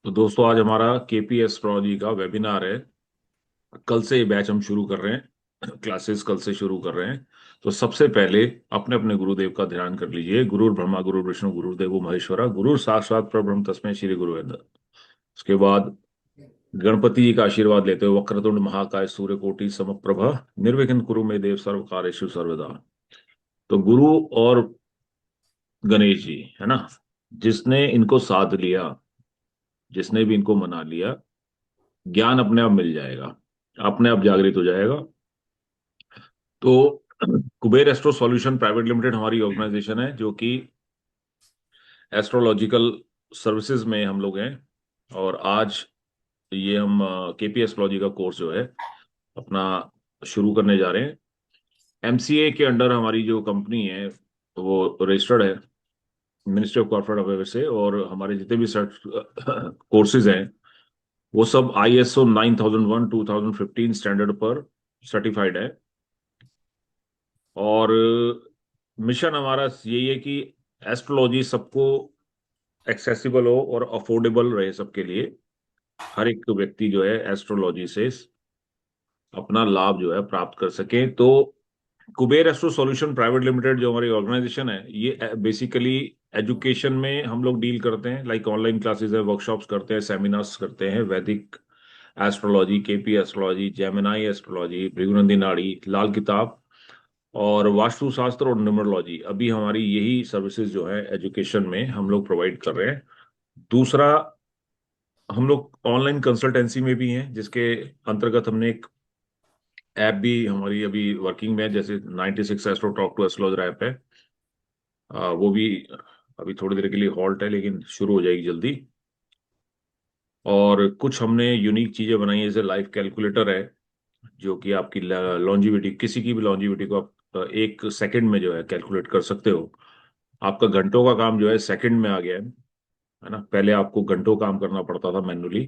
तो दोस्तों आज हमारा केपी एस्ट्रोलॉजी का वेबिनार है। कल से ये बैच हम शुरू कर रहे हैं। क्लासेस कल से शुरू कर रहे हैं। तो सबसे पहले अपने अपने गुरुदेव का ध्यान कर लीजिए। गुरुर् ब्रह्मा गुरुर् विष्णु गुरुर्देवो महेश्वरा गुरु साक्षात परब्रह्म तस्मै श्री गुरु। उसके बाद गणपति जी का आशीर्वाद लेते हुए वक्रतुंड महाकाय सूर्यकोटि समप्रभ निर्विघ्न कुरु मे देव सर्व कार्येषु सर्वदा। तो गुरु और गणेश जी है ना, जिसने इनको साध लिया, जिसने भी इनको मना लिया, ज्ञान अपने आप मिल जाएगा, अपने आप जागृत हो जाएगा। तो Kuber astro solution private limited हमारी ऑर्गेनाइजेशन है जो कि एस्ट्रोलॉजिकल सर्विसेज में हम लोग हैं। और आज ये हम केपी एस्ट्रोलॉजी का कोर्स जो है अपना शुरू करने जा रहे हैं। एमसीए के अंडर हमारी जो कंपनी है वो रजिस्टर्ड है मिनिस्ट्री ऑफ कॉर्पोरेट अफेयर्स से, और हमारे जितने भी कोर्सेज हैं वो सब ISO 9001 2015 स्टैंडर्ड पर सर्टिफाइड है। और मिशन हमारा यही है कि एस्ट्रोलॉजी सबको एक्सेसिबल हो और अफोर्डेबल रहे सबके लिए। हर एक व्यक्ति जो है एस्ट्रोलॉजी से अपना लाभ जो है प्राप्त कर सके। तो Kuber astro solution private limited जो हमारी ऑर्गेनाइजेशन है ये बेसिकली एजुकेशन में हम लोग डील करते हैं। लाइक ऑनलाइन क्लासेस है, वर्कशॉप्स करते हैं, सेमिनार्स करते हैं, Vedic astrology, KP astrology, Jaimini astrology, Bhrigunandi Nadi, Lal किताब और वास्तुशास्त्र और न्यूमरोलॉजी। अभी हमारी यही सर्विसेज जो है एजुकेशन में हम लोग प्रोवाइड कर रहे हैं। दूसरा, हम लोग ऑनलाइन कंसल्टेंसी में भी हैं, जिसके अंतर्गत हमने एक ऐप भी हमारी अभी वर्किंग में है, जैसे 96 astro talk to astrologer app है। वो भी अभी थोड़ी देर के लिए हॉल्ट है लेकिन शुरू हो जाएगी जल्दी। और कुछ हमने यूनिक चीजें बनाई है, जैसे लाइफ कैलकुलेटर है जो कि आपकी लॉन्जिविटी, किसी की भी लॉन्जिविटी को आप 1 सेकंड में जो है कैलकुलेट कर सकते हो। आपका घंटों का काम जो है सेकंड में आ गया है ना। पहले आपको घंटों काम करना पड़ता था मैनुअली।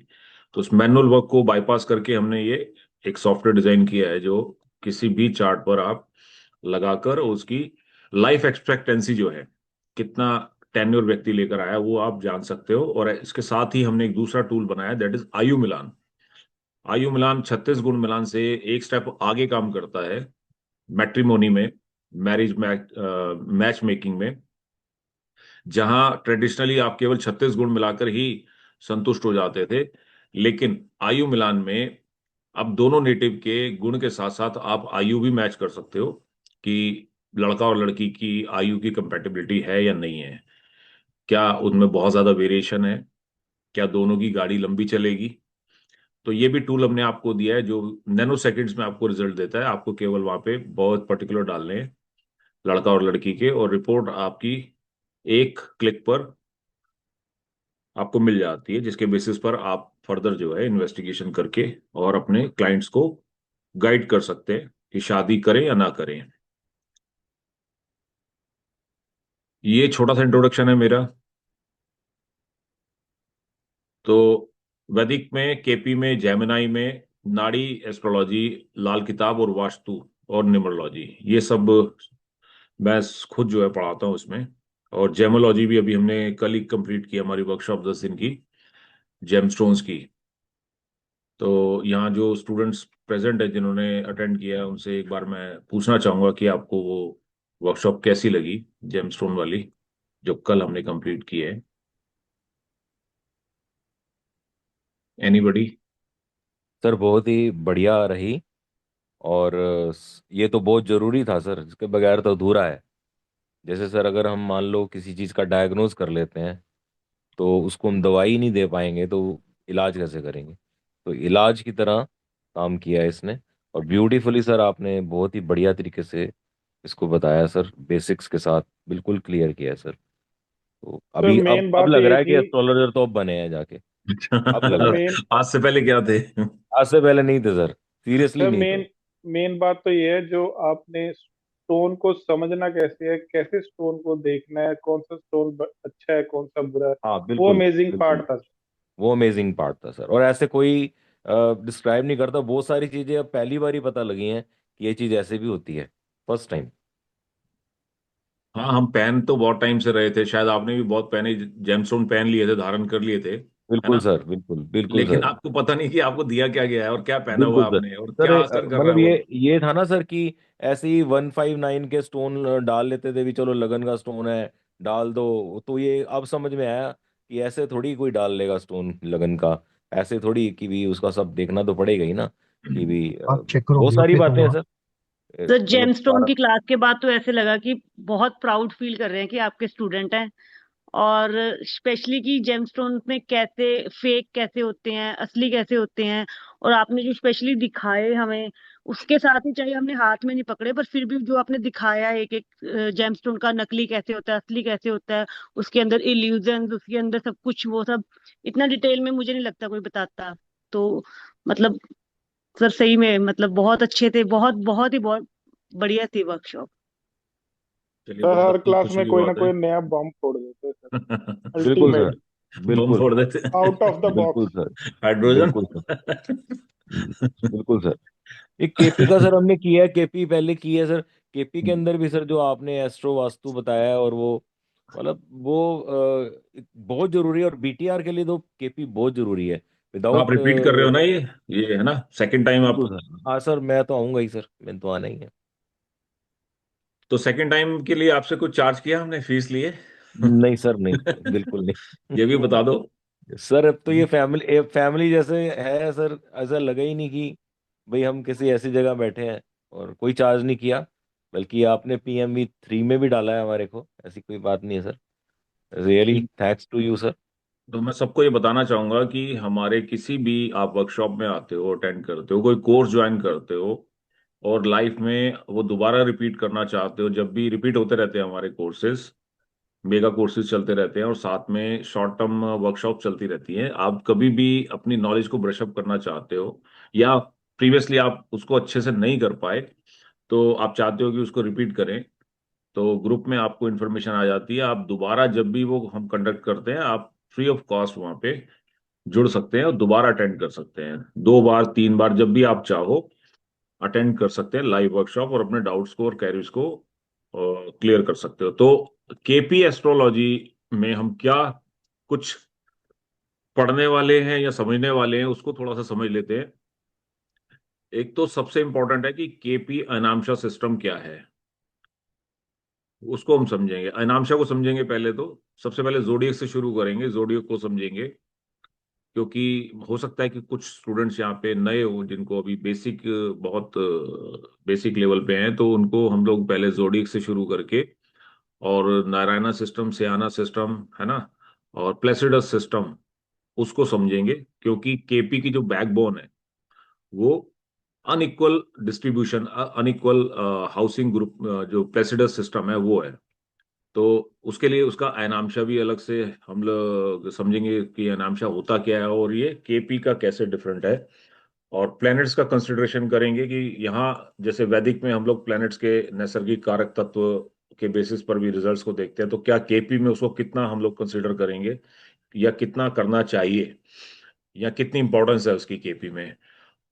तो उस मैनुअल वर्क को बाईपास करके हमने ये एक सॉफ्टवेयर डिजाइन किया है जो किसी भी चार्ट पर आप लगाकर उसकी लाइफ एक्सपेक्टेंसी जो है, कितना टेन्योर व्यक्ति लेकर आया, वो आप जान सकते हो। और इसके साथ ही हमने एक दूसरा टूल बनाया, दैट इज आयु मिलान। आयु मिलान 36 गुण मिलान से एक स्टेप आगे काम करता है मैट्रिमोनी में, मैरिज मैच मेकिंग में। जहां ट्रेडिशनली आप केवल 36 गुण मिलाकर ही संतुष्ट हो जाते थे, लेकिन आयु मिलान में अब दोनों नेटिव के गुण के साथ साथ आप आयु भी मैच कर सकते हो कि लड़का और लड़की की आयु की कंपेटिबिलिटी है या नहीं है, क्या उनमें बहुत ज्यादा वेरिएशन है, क्या दोनों की गाड़ी लंबी चलेगी। तो ये भी टूल हमने आपको दिया है जो नैनो सेकंड्स में आपको रिजल्ट देता है। आपको केवल वहां पे बहुत पर्टिकुलर डालने हैं, लड़का और लड़की के, और रिपोर्ट आपकी एक क्लिक पर आपको मिल जाती है, जिसके बेसिस पर आप फर्दर जो है इन्वेस्टिगेशन करके और अपने क्लाइंट्स को गाइड कर सकते हैं कि शादी करें या ना करें। ये छोटा सा इंट्रोडक्शन है मेरा। तो वैदिक में, केपी में, जेमिनाई में नाड़ी एस्ट्रोलॉजी, लाल किताब और वास्तु और न्यूमरोलॉजी, ये सब मैं खुद जो है पढ़ाता हूँ इसमें। और जेमोलॉजी भी अभी हमने कल ही कंप्लीट की, हमारी वर्कशॉप 10 दिन की जेमस्टोन्स की। तो यहाँ जो स्टूडेंट्स प्रेजेंट है जिन्होंने अटेंड किया है, उनसे एक बार मैं पूछना चाहूंगा कि आपको वो वर्कशॉप कैसी लगी, जेमस्टोन वाली, जो कल हमने कंप्लीट की है। एनीबडी? सर बहुत ही बढ़िया रही। और ये तो बहुत ज़रूरी था सर, इसके बगैर तो अधूरा है। जैसे सर अगर हम मान लो किसी चीज़ का डायग्नोज कर लेते हैं तो उसको हम दवाई नहीं दे पाएंगे तो इलाज कैसे करेंगे। तो इलाज की तरह काम किया है इसने। और ब्यूटीफुली सर आपने बहुत ही बढ़िया तरीके से इसको बताया सर, बेसिक्स के साथ बिल्कुल क्लियर किया है सर। तो तो अभी अब मेन अब बात लग ये रहा है कि थी। एस्ट्रोलॉजर तो अब बने हैं जाके। अब लग सर रहा है। मेन आज से पहले क्या थे? आज से पहले नहीं थे सर, सीरियसली सर नहीं थे। मेन मेन बात तो ये है, जो आपने स्टोन को समझना कैसे है, कैसे स्टोन को देखना है, कौन सा स्टोन अच्छा है, कौन सा बुरा है, हाँ वो बिल्कुल अमेजिंग बिल्कुल। पार्ट था। वो अमेजिंग पार्ट था सर, और ऐसे कोई डिस्क्राइब नहीं करता। बहुत सारी चीजें अब पहली बार ही पता लगी हैं कि ये चीज ऐसे भी होती है, फर्स्ट टाइम। हाँ, हम पहन तो बहुत टाइम से रहे थे, शायद आपने भी बहुत पहने जेमस्टोन पहन लिए थे, धारण कर लिए थे। है बिल्कुल ना। सर, बिल्कुल बिल्कुल लेकिन सर। आपको पता नहीं कि आपको दिया क्या गया है और क्या पहना हुआ बिल्कुल सर। आपने और सर क्या असर कर रहा मतलब है वो। ये था ना सर कि ऐसे ही 159 के स्टोन डाल लेते थे भी, चलो लगन का स्टोन है डाल दो। तो ये अब समझ में आया कि ऐसे थोड़ी कोई डाल लेगा स्टोन लगन का। ऐसे थोड़ी कि भी उसका सब देखना तो पड़ेगा ही ना, कि भी आप चेक करो बहुत सारी ब्लॉक पे तो बातें हैं वहाँ। सर। तो मतलब जेमस्टोन सारा। की क्लास के बाद तो ऐसे लगा कि बहुत प्राउड फील कर रहे हैं कि आपके स्टूडेंट हैं। और स्पेशली कि जेमस्टोन में कैसे फेक कैसे होते हैं, असली कैसे होते हैं। और आपने जो स्पेशली दिखाए हमें, उसके साथ ही चाहे हमने हाथ में नहीं पकड़े, पर फिर भी जो आपने दिखाया एक एक जेमस्टोन का नकली कैसे होता है, असली कैसे होता है, उसके अंदर इल्यूजन, उसके अंदर सब कुछ, वो सब इतना डिटेल में मुझे नहीं लगता कोई बताता। तो मतलब सर सही में मतलब बहुत अच्छे थे, बहुत बहुत ही बहुत बढ़िया थी वर्कशॉप। चलिए, सर बहुत हर अच्छी क्लास खुशी में की कोई ना बात है। कोई नया बम फोड़ देते हैं सर। बिल्कुल सर। अल्टीमेट। बम बिल्कुल फोड़ देते आउट ऑफ द बिल्कुल बॉक्स। सर। हाइड्रोजन। बिल्कुल सर। बिल्कुल सर। एक केपी का सर हमने किया है, केपी पहले की है सर। केपी के अंदर भी सर जो आपने एस्ट्रो वास्तु बताया है, और वो मतलब वो बहुत जरूरी है। और बीटीआर के लिए तो केपी बहुत जरूरी है। तो आप विदाउट। रिपीट कर रहे हो ना, ये है ना सेकंड टाइम आप। बिल्कुल सर, हाँ सर, मैं तो आऊंगा ही सर, मैंने तो आना ही है। तो सेकंड टाइम के लिए आपसे कुछ चार्ज किया हमने, फीस लिए? नहीं सर, नहीं, बिल्कुल नहीं। ये भी बता दो। सर अब तो ये फैमिली फैमिली जैसे है सर, ऐसा लगा ही नहीं कि भाई हम किसी ऐसी जगह बैठे हैं। और कोई चार्ज नहीं किया, बल्कि आपने PMV3 में भी डाला है हमारे को, ऐसी कोई बात नहीं है sir. Really thanks to you sir. तो मैं सबको ये बताना चाहूंगा कि हमारे किसी भी आप वर्कशॉप में आते हो, अटेंड करते हो, कोई कोर्स ज्वाइन करते हो और लाइफ में वो दोबारा रिपीट करना चाहते हो, जब भी रिपीट होते रहते हैं हमारे कोर्सेज, मेगा कोर्सेज चलते रहते हैं और साथ में शॉर्ट टर्म वर्कशॉप चलती रहती हैं। आप कभी भी अपनी नॉलेज को ब्रशअप करना चाहते हो या प्रीवियसली आप उसको अच्छे से नहीं कर पाए, तो आप चाहते हो कि उसको रिपीट करें, तो ग्रुप में आपको इन्फॉर्मेशन आ जाती है। आप दोबारा जब भी वो हम कंडक्ट करते हैं, आप फ्री ऑफ कॉस्ट वहाँ पे जुड़ सकते हैं और दोबारा अटेंड कर सकते हैं। 2 बार 3 बार जब भी आप चाहो अटेंड कर सकते हैं लाइव वर्कशॉप और अपने डाउट्स को और क्वेरीज को क्लियर कर सकते हो। तो केपी एस्ट्रोलॉजी में हम क्या कुछ पढ़ने वाले हैं या समझने वाले हैं, उसको थोड़ा सा समझ लेते हैं। एक तो सबसे इंपॉर्टेंट है कि केपी अनामशा सिस्टम क्या है, उसको हम समझेंगे। अनामशा को समझेंगे पहले, तो सबसे पहले जोडियक से शुरू करेंगे, जोडियक को समझेंगे। क्योंकि हो सकता है कि कुछ स्टूडेंट्स यहाँ पे नए हो जिनको अभी बेसिक, बहुत बेसिक लेवल पे हैं, तो उनको हम लोग पहले जोडियक से शुरू करके और नारायणा सिस्टम, सियाना सिस्टम, है ना, और प्लेसिडस सिस्टम, उसको समझेंगे। क्योंकि केपी की जो बैकबोन है वो unequal distribution, unequal housing group, जो प्लेसिडस सिस्टम है वो है। तो उसके लिए उसका अनामशा भी अलग से हम लोग समझेंगे कि अनामशा होता क्या है और ये केपी का कैसे डिफरेंट है। और प्लैनेट्स का कंसिडरेशन करेंगे कि यहाँ जैसे वैदिक में हम लोग प्लैनेट्स के नैसर्गिक कारक तत्व के बेसिस पर भी रिजल्ट्स को देखते हैं, तो क्या केपी में उसको कितना हम लोग कंसिडर करेंगे या कितना करना चाहिए या कितनी इंपॉर्टेंस है उसकी केपी में।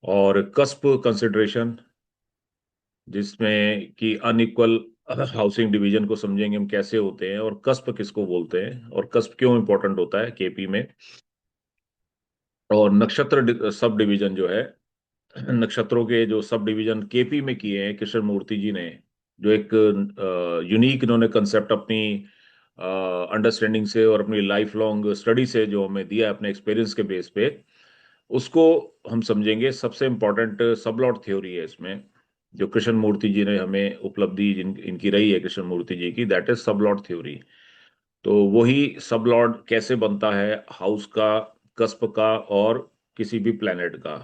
और कस्प कंसिडरेशन, जिसमें कि अनइक्वल हाउसिंग डिवीजन को समझेंगे हम कैसे होते हैं और कस्प किसको बोलते हैं और कस्प क्यों इंपॉर्टेंट होता है केपी में। और नक्षत्र सब डिवीजन जो है, नक्षत्रों के जो सब डिवीजन केपी में किए हैं कृष्ण मूर्ति जी ने, जो एक यूनिक इन्होंने कंसेप्ट अपनी अंडरस्टैंडिंग से और अपनी लाइफ लॉन्ग स्टडी से जो हमें दिया है अपने एक्सपीरियंस के बेस पे, उसको हम समझेंगे। सबसे इम्पोर्टेंट सबलॉट थ्योरी है इसमें, जो कृष्ण मूर्ति जी ने हमें उपलब्धि इनकी रही है कृष्ण मूर्ति जी की, दैट इज सबलॉट थ्योरी। तो वही सबलॉट कैसे बनता है हाउस का, कस्प का और किसी भी प्लेनेट का,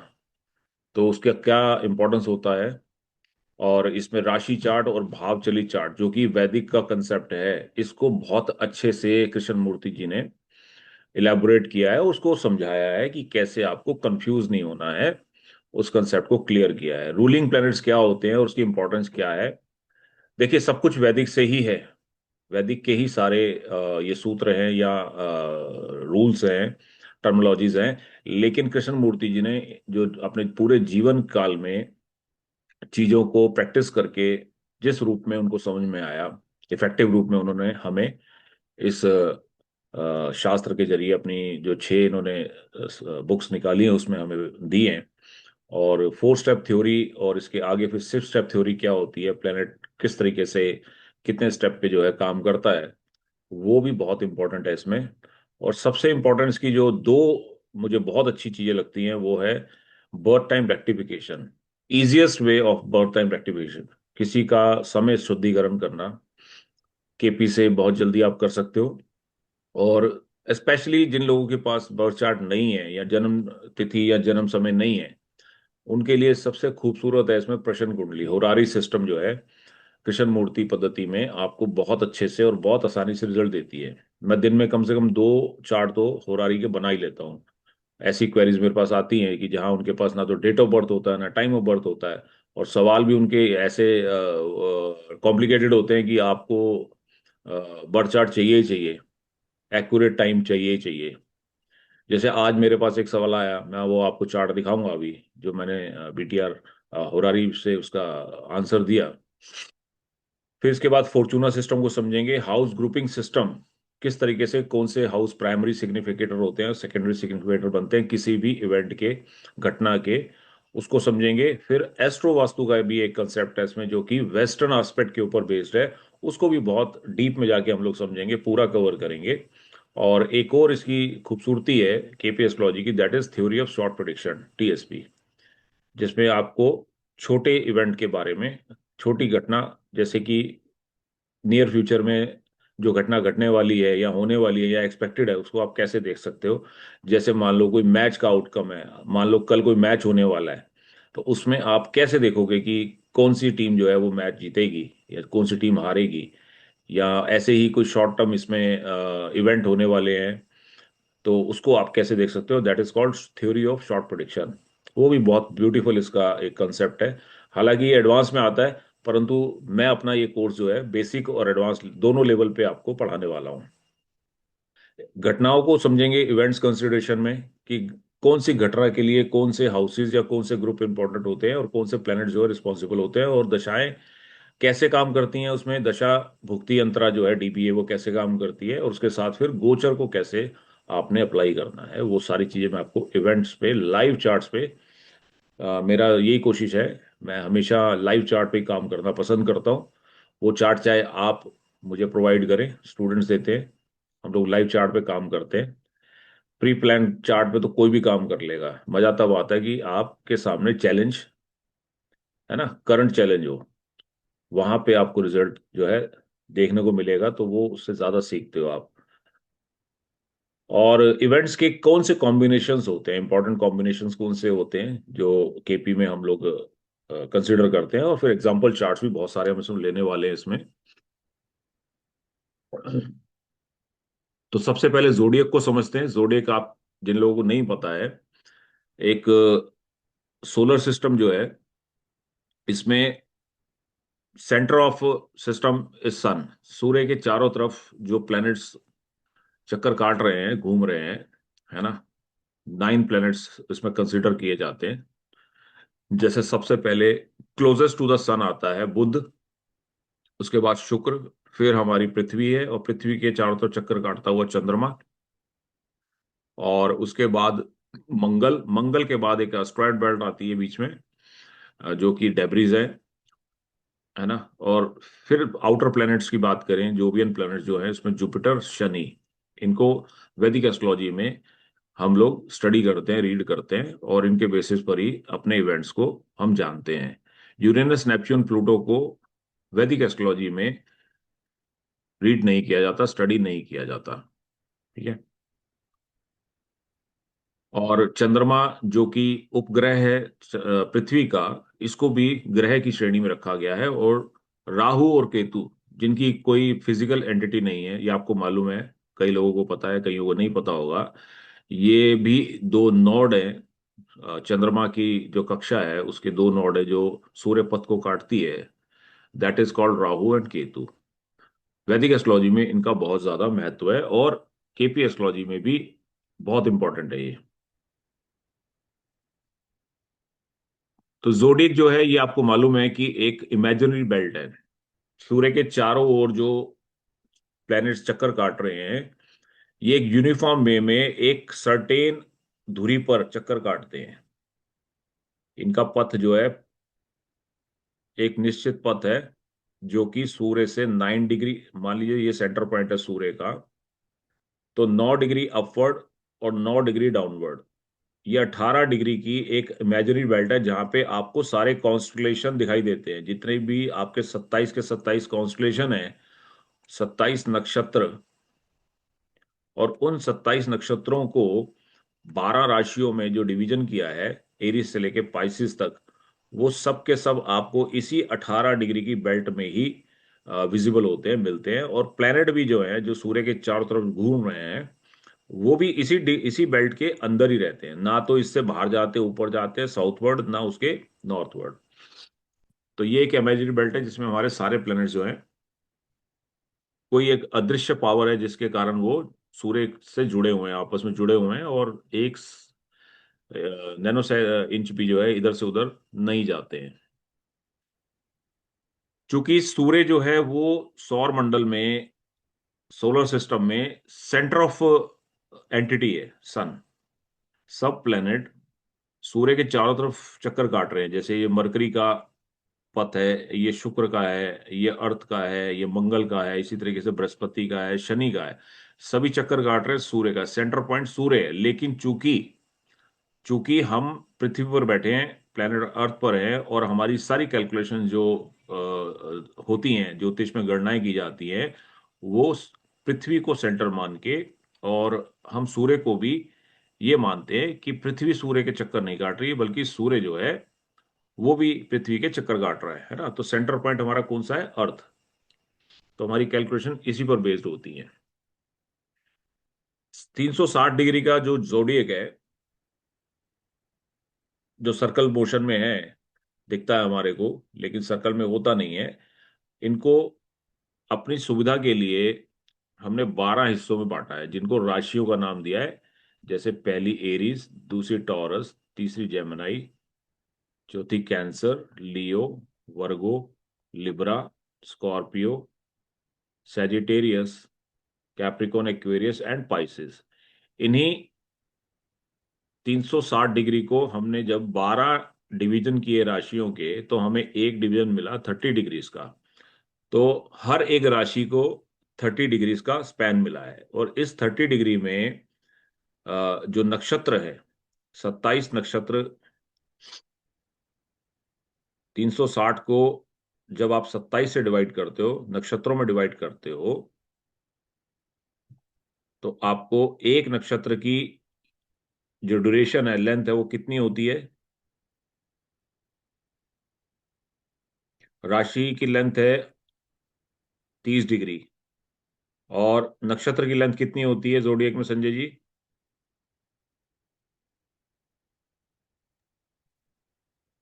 तो उसका क्या इंपॉर्टेंस होता है। और इसमें राशि चार्ट और भावचली चार्ट, जो कि वैदिक का कंसेप्ट है, इसको बहुत अच्छे से कृष्ण मूर्ति जी ने इलेबोरेट किया है, उसको समझाया है कि कैसे आपको कंफ्यूज नहीं होना है। उस कंसेप्ट को क्लियर किया है। रूलिंग प्लैनेट्स क्या होते हैं और उसकी इंपॉर्टेंस क्या है। देखिए, सब कुछ वैदिक से ही है, वैदिक के ही सारे ये सूत्र हैं या रूल्स हैं, टर्मिनोलॉजीज हैं। लेकिन कृष्ण मूर्ति जी ने जो अपने पूरे जीवन काल में चीजों को प्रैक्टिस करके जिस रूप में उनको समझ में आया, इफेक्टिव रूप में उन्होंने हमें इस शास्त्र के जरिए अपनी जो 6 इन्होंने बुक्स निकाली हैं उसमें हमें दी हैं। और 4 स्टेप थ्योरी और इसके आगे फिर 6 स्टेप थ्योरी क्या होती है, प्लेनेट किस तरीके से कितने स्टेप पे जो है काम करता है, वो भी बहुत इंपॉर्टेंट है इसमें। और सबसे इंपॉर्टेंट इसकी जो दो मुझे बहुत अच्छी चीजें लगती हैं वो है birth time rectification. Easiest way of birth time rectification, किसी का समय शुद्धिकरण करना केपी से बहुत जल्दी आप कर सकते हो। और स्पेशली जिन लोगों के पास बर्थ चार्ट नहीं है या जन्म तिथि या जन्म समय नहीं है, उनके लिए सबसे खूबसूरत है इसमें प्रश्न कुंडली। होरारी सिस्टम जो है कृष्ण मूर्ति पद्धति में आपको बहुत अच्छे से और बहुत आसानी से रिजल्ट देती है। मैं दिन में कम से कम 2 चार्ट तो होरारी के बना ही लेता हूँ। ऐसी क्वेरीज मेरे पास आती हैं कि जहां उनके पास ना तो डेट ऑफ बर्थ होता है ना टाइम ऑफ बर्थ होता है, और सवाल भी उनके ऐसे कॉम्प्लिकेटेड होते हैं कि आपको बर्थ चार्ट चाहिए ही चाहिए, एक्यूरेट टाइम चाहिए ही चाहिए। जैसे आज मेरे पास एक सवाल आया, मैं वो आपको चार्ट दिखाऊंगा अभी, जो मैंने बीटीआर होरारी से उसका आंसर दिया। फिर इसके बाद फॉर्चूना सिस्टम को समझेंगे, हाउस ग्रुपिंग सिस्टम, किस तरीके से कौन से हाउस प्राइमरी सिग्निफिकेटर होते हैं और सेकेंडरी सिग्निफिकेटर बनते हैं किसी भी इवेंट के, घटना के, उसको समझेंगे। फिर एस्ट्रो वास्तु का भी एक कंसेप्ट है इसमें जो कि वेस्टर्न एस्पेक्ट के ऊपर बेस्ड है, उसको भी बहुत डीप में जाके हम लोग समझेंगे, पूरा कवर करेंगे। और एक और इसकी खूबसूरती है केपी एस्ट्रोलॉजी की, that is theory of short prediction, TSP, जिसमें आपको छोटे इवेंट के बारे में, छोटी घटना, जैसे कि नियर फ्यूचर में जो घटना घटने वाली है या होने वाली है या एक्सपेक्टेड है, उसको आप कैसे देख सकते हो। जैसे मान लो कोई मैच का आउटकम है, मान लो कल कोई मैच होने वाला है, तो उसमें आप कैसे देखोगे कि कौन सी टीम जो है वो मैच जीतेगी या कौन सी टीम हारेगी। या ऐसे ही कोई शॉर्ट टर्म इसमें इवेंट होने वाले हैं, तो उसको आप कैसे देख सकते हो, that is called theory of short prediction. वो भी बहुत ब्यूटीफुल इसका एक कंसेप्ट है। हालांकि ये एडवांस में आता है, परंतु मैं अपना ये कोर्स जो है बेसिक और एडवांस दोनों लेवल पे आपको पढ़ाने वाला हूँ। घटनाओं को समझेंगे इवेंट्स कंसिडरेशन में, कि कौन सी घटना के लिए कौन से हाउसेज या कौन से ग्रुप इंपॉर्टेंट होते हैं और कौन से प्लैनेट जो है रिस्पॉन्सिबल होते हैं, और दशाएं कैसे काम करती हैं उसमें, दशा भुक्ति अंतरा जो है डीबीए वो कैसे काम करती है, और उसके साथ फिर गोचर को कैसे आपने अप्लाई करना है, वो सारी चीजें मैं आपको इवेंट्स पे लाइव चार्ट्स पे, मेरा यही कोशिश है, मैं हमेशा लाइव चार्ट पे ही काम करना पसंद करता हूँ। वो चार्ट चाहे आप मुझे प्रोवाइड करें, स्टूडेंट्स देते हैं, हम लोग लाइव चार्ट पे काम करते हैं। प्री प्लान चार्ट पे तो कोई भी काम कर लेगा, मजा तब आता है कि आपके सामने चैलेंज है ना, करंट चैलेंज हो, वहां पे आपको रिजल्ट जो है देखने को मिलेगा, तो वो उससे ज्यादा सीखते हो आप। और इवेंट्स के कौन से कॉम्बिनेशंस होते हैं, इंपॉर्टेंट कॉम्बिनेशंस कौन से होते हैं जो केपी में हम लोग कंसिडर करते हैं, और फिर एग्जांपल चार्ट्स भी बहुत सारे हम इसमें लेने वाले हैं इसमें। तो सबसे पहले जोडियक को समझते हैं। जोडियक, आप जिन लोगों को नहीं पता है, एक सोलर सिस्टम जो है, इसमें सेंटर ऑफ सिस्टम इज सन। सूर्य के चारों तरफ जो प्लैनेट्स चक्कर काट रहे हैं, घूम रहे हैं, है ना, 9 प्लैनेट्स इसमें कंसिडर किए जाते हैं। जैसे सबसे पहले क्लोजेस्ट टू द सन आता है बुध, उसके बाद शुक्र, फिर हमारी पृथ्वी है, और पृथ्वी के चारों तरफ चक्कर काटता हुआ चंद्रमा, और उसके बाद मंगल। मंगल के बाद एक एस्ट्रॉयड बेल्ट आती है बीच में, जो कि डेब्रिज है ना। और फिर आउटर प्लैनेट्स की बात करें, जोवियन प्लैनेट्स जो है, इसमें जुपिटर, शनि, इनको वैदिक एस्ट्रोलॉजी में हम लोग स्टडी करते हैं, रीड करते हैं, और इनके बेसिस पर ही अपने इवेंट्स को हम जानते हैं। यूरेनस, नेपच्यून, प्लूटो को वैदिक एस्ट्रोलॉजी में रीड नहीं किया जाता, स्टडी नहीं किया जाता, ठीक है। और चंद्रमा जो कि उपग्रह है पृथ्वी का, इसको भी ग्रह की श्रेणी में रखा गया है। और राहु और केतु, जिनकी कोई फिजिकल एंटिटी नहीं है, ये आपको मालूम है, कई लोगों को पता है, कईयों को नहीं पता होगा, ये भी 2 नोड हैं। चंद्रमा की जो कक्षा है उसके 2 नोड है जो सूर्य पथ को काटती है, that is called Rahu and Ketu. वैदिक एस्ट्रोलॉजी में इनका बहुत ज्यादा महत्व है, और केपी एस्ट्रोलॉजी में भी बहुत इंपॉर्टेंट है ये। तो जोडिक जो है, ये आपको मालूम है कि एक इमेजिनरी बेल्ट है। सूर्य के चारों ओर जो प्लैनेट्स चक्कर काट रहे हैं, ये एक यूनिफॉर्म वे में एक सर्टेन धुरी पर चक्कर काटते हैं। इनका पथ जो है एक निश्चित पथ है, जो कि सूर्य से 9 डिग्री, मान लीजिए ये सेंटर पॉइंट है सूर्य का, तो 9 डिग्री अपवर्ड और 9 डिग्री डाउनवर्ड, ये 18 डिग्री की एक इमेजिनरी बेल्ट है, जहां पे आपको सारे कॉन्स्टलेशन दिखाई देते हैं। जितने भी आपके 27 के 27 कॉन्स्टलेशन हैं, 27 नक्षत्र, और उन 27 नक्षत्रों को 12 राशियों में जो डिवीजन किया है, एरीज से लेके पाइसिस तक, वो सब के सब आपको इसी 18 डिग्री की बेल्ट में ही विजिबल होते हैं, मिलते हैं। और प्लेनेट भी जो है, जो सूर्य के चारों तरफ घूम रहे हैं, वो भी इसी बेल्ट के अंदर ही रहते हैं, ना तो इससे बाहर जाते, ऊपर जाते हैं साउथवर्ड, ना उसके नॉर्थवर्ड। तो ये एक इमेजिनरी बेल्ट है जिसमें हमारे सारे प्लैनेट्स जो हैं, कोई एक अदृश्य पावर है जिसके कारण वो सूर्य से जुड़े हुए हैं, आपस में जुड़े हुए हैं, और एक नैनो इंच भी जो है इधर से उधर नहीं जाते हैं। चूंकि सूर्य जो है वो सौर मंडल में, सोलर सिस्टम में सेंटर ऑफ एंटिटी है सन। सब प्लेनेट सूर्य के चारों तरफ चक्कर काट रहे हैं। जैसे ये मरकरी का पथ है, ये शुक्र का है, ये अर्थ का है, ये मंगल का है, इसी तरीके से बृहस्पति का है, शनि का है। सभी चक्कर काट रहे हैं सूर्य का, सेंटर पॉइंट सूर्य है। लेकिन चूंकि चूंकि हम पृथ्वी पर बैठे हैं, प्लेनेट अर्थ पर हैं, और हमारी सारी कैलकुलेशन जो होती हैं, ज्योतिष में गणनाएं की जाती हैं, वो पृथ्वी को सेंटर मान के, और हम सूर्य को भी ये मानते हैं कि पृथ्वी सूर्य के चक्कर नहीं काट रही है, बल्कि सूर्य जो है वो भी पृथ्वी के चक्कर काट रहा है ना। तो सेंटर पॉइंट हमारा कौन सा है? अर्थ। तो हमारी कैलकुलेशन इसी पर बेस्ड होती है। 360 डिग्री का जो जोडिएक है, जो सर्कल मोशन में है, दिखता है हमारे को, लेकिन सर्कल में होता नहीं है। इनको अपनी सुविधा के लिए हमने 12 हिस्सों में बांटा है, जिनको राशियों का नाम दिया है। जैसे पहली एरीज, दूसरी टॉरस, तीसरी जेमिनाई, चौथी cancer, Leo, Virgo, Libra, Scorpio, Sagittarius, Capricorn, Aquarius and Pisces. इन्हीं 360 डिग्री को हमने जब 12 डिवीजन किए राशियों के, तो हमें एक डिवीजन मिला 30 डिग्रीज का। तो हर एक राशि को 30 डिग्रीज का स्पैन मिला है। और इस 30 डिग्री में जो नक्षत्र है, 27 नक्षत्र, 360 को जब आप 27 से डिवाइड करते हो, नक्षत्रों में डिवाइड करते हो, तो आपको एक नक्षत्र की जो ड्यूरेशन है, लेंथ है, वो कितनी होती है? राशि की लेंथ है 30 डिग्री। और नक्षत्र की लेंथ कितनी होती है जोडिएक में, संजय जी?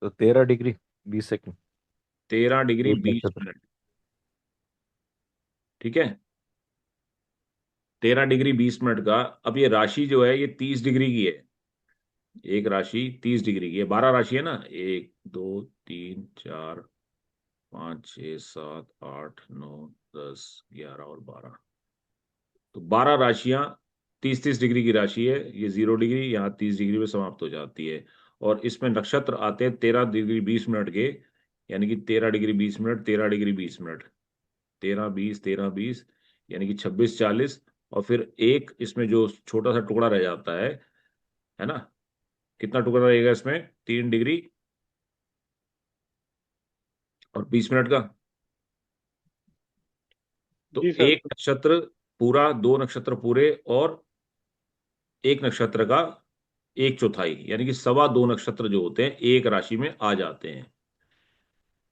तो 13 डिग्री 20 सेकंड। 13 डिग्री एक बीस नक्षत्र। मिनट ठीक है, 13 डिग्री 20 मिनट का। अब ये राशि जो है, ये 30 डिग्री की है। एक राशि 30 डिग्री की है। 12 राशि है ना, 1 2 3 4 5 6 7 8 9 10 11 और 12। तो 12 राशियां, 30 30 डिग्री की राशि है। ये 0 डिग्री यहाँ 30 डिग्री में समाप्त हो जाती है। और इसमें नक्षत्र आते हैं 13 डिग्री 20 मिनट के, यानी कि 13 डिग्री 20 मिनट, 13 डिग्री 20 मिनट, 13 20 13 20, यानी कि 26 40। और फिर एक इसमें जो छोटा सा टुकड़ा रह जाता है ना, कितना टुकड़ा रहेगा इसमें? 3 डिग्री और 20 मिनट का। तो जी सर। एक नक्षत्र पूरा, दो नक्षत्र पूरे, और एक नक्षत्र का एक चौथाई, यानी कि सवा दो नक्षत्र जो होते हैं एक राशि में आ जाते हैं,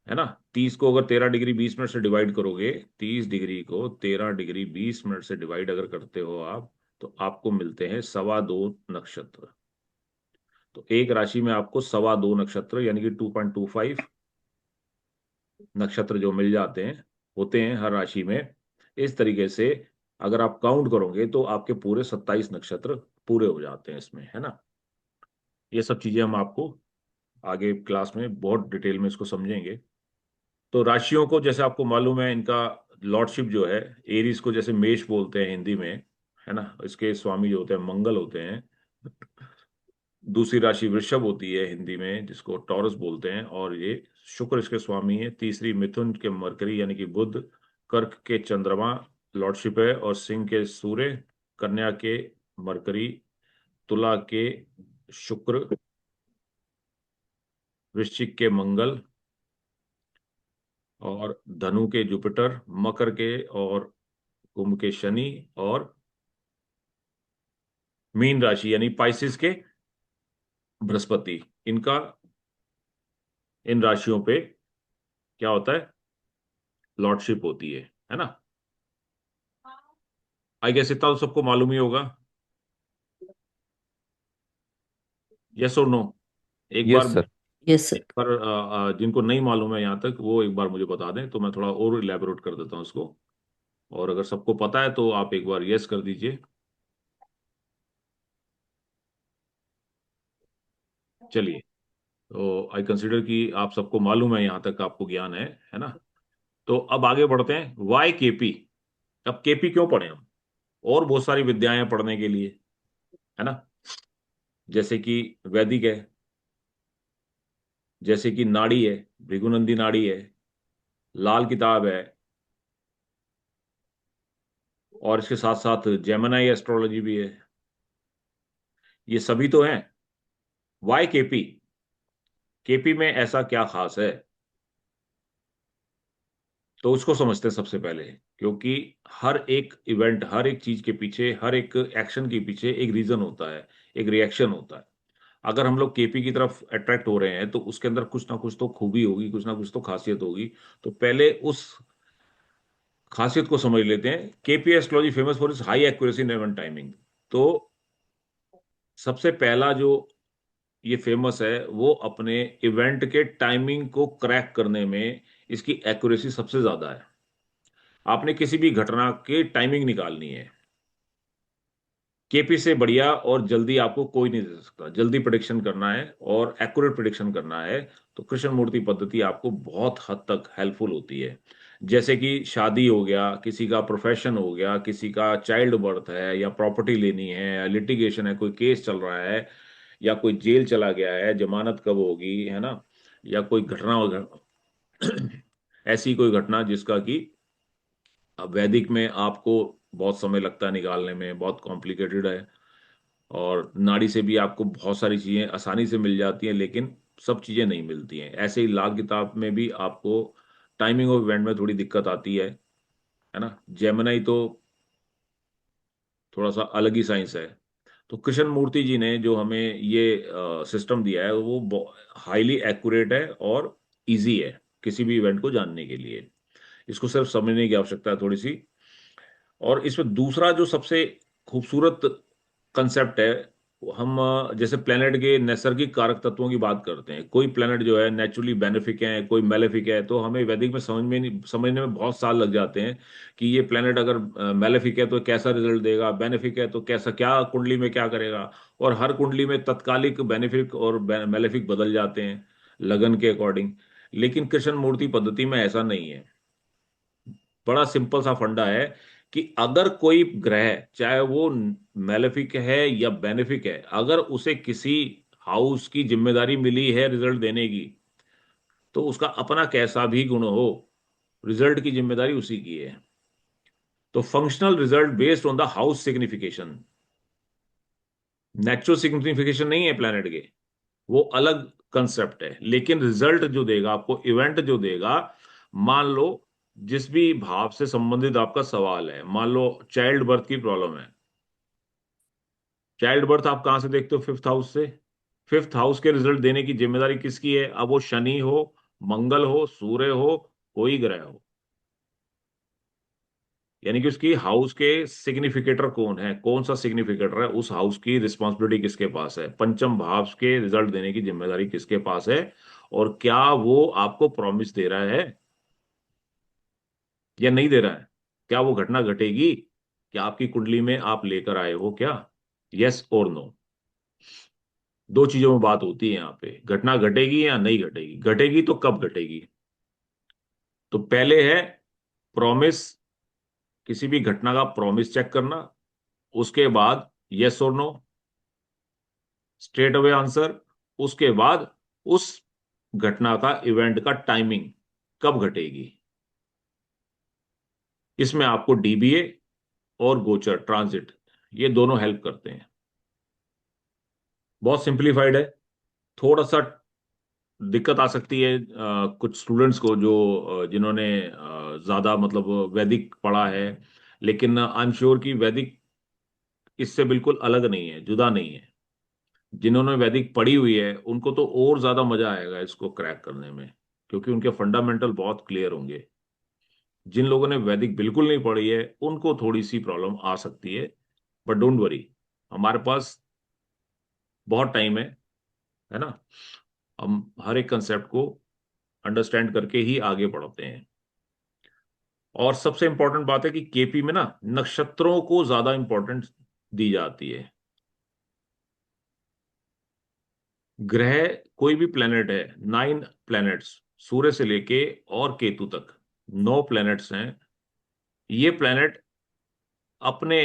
है ना। 30 को अगर 13 डिग्री 20 मिनट से डिवाइड करोगे, 30 डिग्री को 13 डिग्री 20 मिनट से डिवाइड अगर करते हो आप, तो आपको मिलते हैं सवा दो नक्षत्र। तो एक राशि में आपको सवा दो नक्षत्र, यानी कि 2.25 नक्षत्र जो मिल जाते हैं, होते हैं हर राशि में। इस तरीके से अगर आप काउंट करोगे, तो आपके पूरे 27 नक्षत्र पूरे हो जाते हैं इसमें, है ना। ये सब चीजें हम आपको आगे क्लास में बहुत डिटेल में इसको समझेंगे। तो राशियों को, जैसे आपको मालूम है, इनका लॉर्डशिप जो है, एरीज को जैसे मेष बोलते हैं हिंदी में, है ना, इसके स्वामी जो होते हैं मंगल होते हैं। दूसरी राशि वृषभ होती है हिंदी में, जिसको टॉरस बोलते हैं, और ये शुक्र इसके स्वामी है। तीसरी मिथुन के मरकरी यानी कि बुध, कर्क के चंद्रमा लॉर्डशिप है, और सिंह के सूर्य, कन्या के मरकरी, तुला के शुक्र, वृश्चिक के मंगल, और धनु के जुपिटर, मकर के और कुंभ के शनि, और मीन राशि यानी पाइसिस के बृहस्पति। इनका इन राशियों पे क्या होता है, लॉर्डशिप होती है ना। आई गेस इतना तो सबको मालूम ही होगा। यस और नो? एक बार यस सर। Yes sir. एक बार जिनको नहीं मालूम है यहाँ तक, वो एक बार मुझे बता दें तो मैं थोड़ा और इलेबोरेट कर देता हूँ उसको। और अगर सबको पता है तो आप एक बार यस कर दीजिए। चलिए, तो आई कंसिडर कि आप सबको मालूम है, यहाँ तक आपको ज्ञान है ना। तो अब आगे बढ़ते हैं, वाई केपी। अब केपी क्यों पढ़े हम? और बहुत सारी विद्याएं हैं पढ़ने के लिए, है ना। जैसे कि वैदिक है, जैसे कि नाड़ी है, भृगुनंदी नाड़ी है, लाल किताब है, और इसके साथ साथ जेमिनाई एस्ट्रोलॉजी भी है। ये सभी तो हैं। Y KP? केपी में ऐसा क्या खास है, तो उसको समझते हैं सबसे पहले। क्योंकि हर एक इवेंट, हर एक चीज के पीछे, हर एक एक्शन के पीछे एक रीजन होता है, एक रिएक्शन होता है। अगर हम लोग केपी की तरफ अट्रैक्ट हो रहे हैं तो उसके अंदर कुछ ना कुछ तो खूबी होगी, कुछ ना कुछ तो खासियत होगी। तो पहले उस खासियत को समझ लेते हैं। KP astrology famous for is high accuracy in event timing. तो सबसे पहला जो ये फेमस है, वो अपने इवेंट के टाइमिंग को क्रैक करने में इसकी एक्यूरेसी सबसे ज्यादा है। आपने किसी भी घटना की टाइमिंग निकालनी है, केपी से बढ़िया और जल्दी आपको कोई नहीं दे सकता। जल्दी प्रिडिक्शन करना है और एक्यूरेट प्रिडिक्शन करना है, तो कृष्ण मूर्ति पद्धति आपको बहुत हद तक हेल्पफुल होती है। जैसे कि शादी हो गया, किसी का प्रोफेशन हो गया, किसी का चाइल्ड बर्थ है, या प्रॉपर्टी लेनी है, या लिटिगेशन है, कोई केस चल रहा है, या कोई जेल चला गया है, जमानत कब होगी, है ना, या कोई घटना ऐसी कोई घटना जिसका कि अब वैदिक में आपको बहुत समय लगता है निकालने में, बहुत कॉम्प्लिकेटेड है। और नाड़ी से भी आपको बहुत सारी चीजें आसानी से मिल जाती हैं, लेकिन सब चीजें नहीं मिलती हैं। ऐसे ही लाल किताब में भी आपको टाइमिंग ऑफ इवेंट में थोड़ी दिक्कत आती है ना। जेमिनाई तो थोड़ा सा अलग ही साइंस है। तो कृष्ण मूर्ति जी ने जो हमें ये सिस्टम दिया है, वो हाईली एक्यूरेट है और इजी है किसी भी इवेंट को जानने के लिए। इसको सिर्फ समझने की आवश्यकता है थोड़ी सी। और इसमें दूसरा जो सबसे खूबसूरत कंसेप्ट है, हम जैसे प्लेनेट के नैसर्गिक कारक तत्वों की बात करते हैं। कोई प्लेनेट जो है नेचुरली बेनिफिक है, कोई मेलेफिक है, तो हमें वैदिक में समझने में बहुत साल लग जाते हैं कि ये प्लेनेट अगर मेलेफिक है तो कैसा रिजल्ट देगा, बेनिफिक है तो कैसा, क्या कुंडली में क्या करेगा। और हर कुंडली में तत्कालिक बेनिफिक और मेलेफिक बदल जाते हैं लगन के अकॉर्डिंग। लेकिन कृष्ण मूर्ति पद्धति में ऐसा नहीं है। बड़ा सिंपल सा फंडा है कि अगर कोई ग्रह, चाहे वो मेलेफिक है या बेनिफिक है, अगर उसे किसी हाउस की जिम्मेदारी मिली है रिजल्ट देने की, तो उसका अपना कैसा भी गुण हो, रिजल्ट की जिम्मेदारी उसी की है। तो functional result based on the house signification, natural signification नहीं है प्लैनेट के, वो अलग कंसेप्ट है। लेकिन रिजल्ट जो देगा आपको, इवेंट जो देगा, मान लो जिस भी भाव से संबंधित आपका सवाल है, मान लो चाइल्ड बर्थ की प्रॉब्लम है। चाइल्ड बर्थ आप कहां से देखते हो? फिफ्थ हाउस से। फिफ्थ हाउस के रिजल्ट देने की जिम्मेदारी किसकी है? अब वो शनि हो, मंगल हो, सूर्य हो, कोई ग्रह हो, यानी कि उसकी हाउस के सिग्निफिकेटर कौन है, कौन सा सिग्निफिकेटर है, उस हाउस की रिस्पॉन्सिबिलिटी किसके पास है, पंचम भाव के रिजल्ट देने की जिम्मेदारी किसके पास है, और क्या वो आपको प्रॉमिस दे रहा है या नहीं दे रहा है। क्या वो घटना घटेगी, क्या आपकी कुंडली में आप लेकर आए हो क्या? यस और नो। दो चीजों में बात होती है यहाँ पे, घटना घटेगी या नहीं घटेगी। घटेगी तो कब घटेगी? तो पहले है प्रॉमिस, किसी भी घटना का प्रॉमिस चेक करना, उसके बाद यस और नो, स्ट्रेट अवे आंसर। उसके बाद उस घटना का, इवेंट का टाइमिंग कब घटेगी। इसमें आपको डीबीए और गोचर ट्रांजिट, ये दोनों हेल्प करते हैं। बहुत सिंप्लीफाइड है। थोड़ा सा दिक्कत आ सकती है कुछ स्टूडेंट्स को जो जिन्होंने ज्यादा मतलब वैदिक पढ़ा है, लेकिन आई एम श्योर कि वैदिक इससे बिल्कुल अलग नहीं है, जुदा नहीं है। जिन्होंने वैदिक पढ़ी हुई है उनको तो और ज्यादा मजा आएगा इसको क्रैक करने में, क्योंकि उनके फंडामेंटल बहुत क्लियर होंगे। जिन लोगों ने वैदिक बिल्कुल नहीं पढ़ी है उनको थोड़ी सी प्रॉब्लम आ सकती है, बट डोंट वरी, हमारे पास बहुत टाइम है ना। हम हर एक कंसेप्ट को अंडरस्टैंड करके ही आगे बढ़ते हैं। और सबसे इंपॉर्टेंट बात है कि केपी में ना नक्षत्रों को ज्यादा इंपॉर्टेंस दी जाती है। ग्रह, कोई भी प्लेनेट है, 9 प्लैनेट्स, सूर्य से लेके और केतु तक 9 प्लैनेट्स हैं। ये प्लैनेट अपने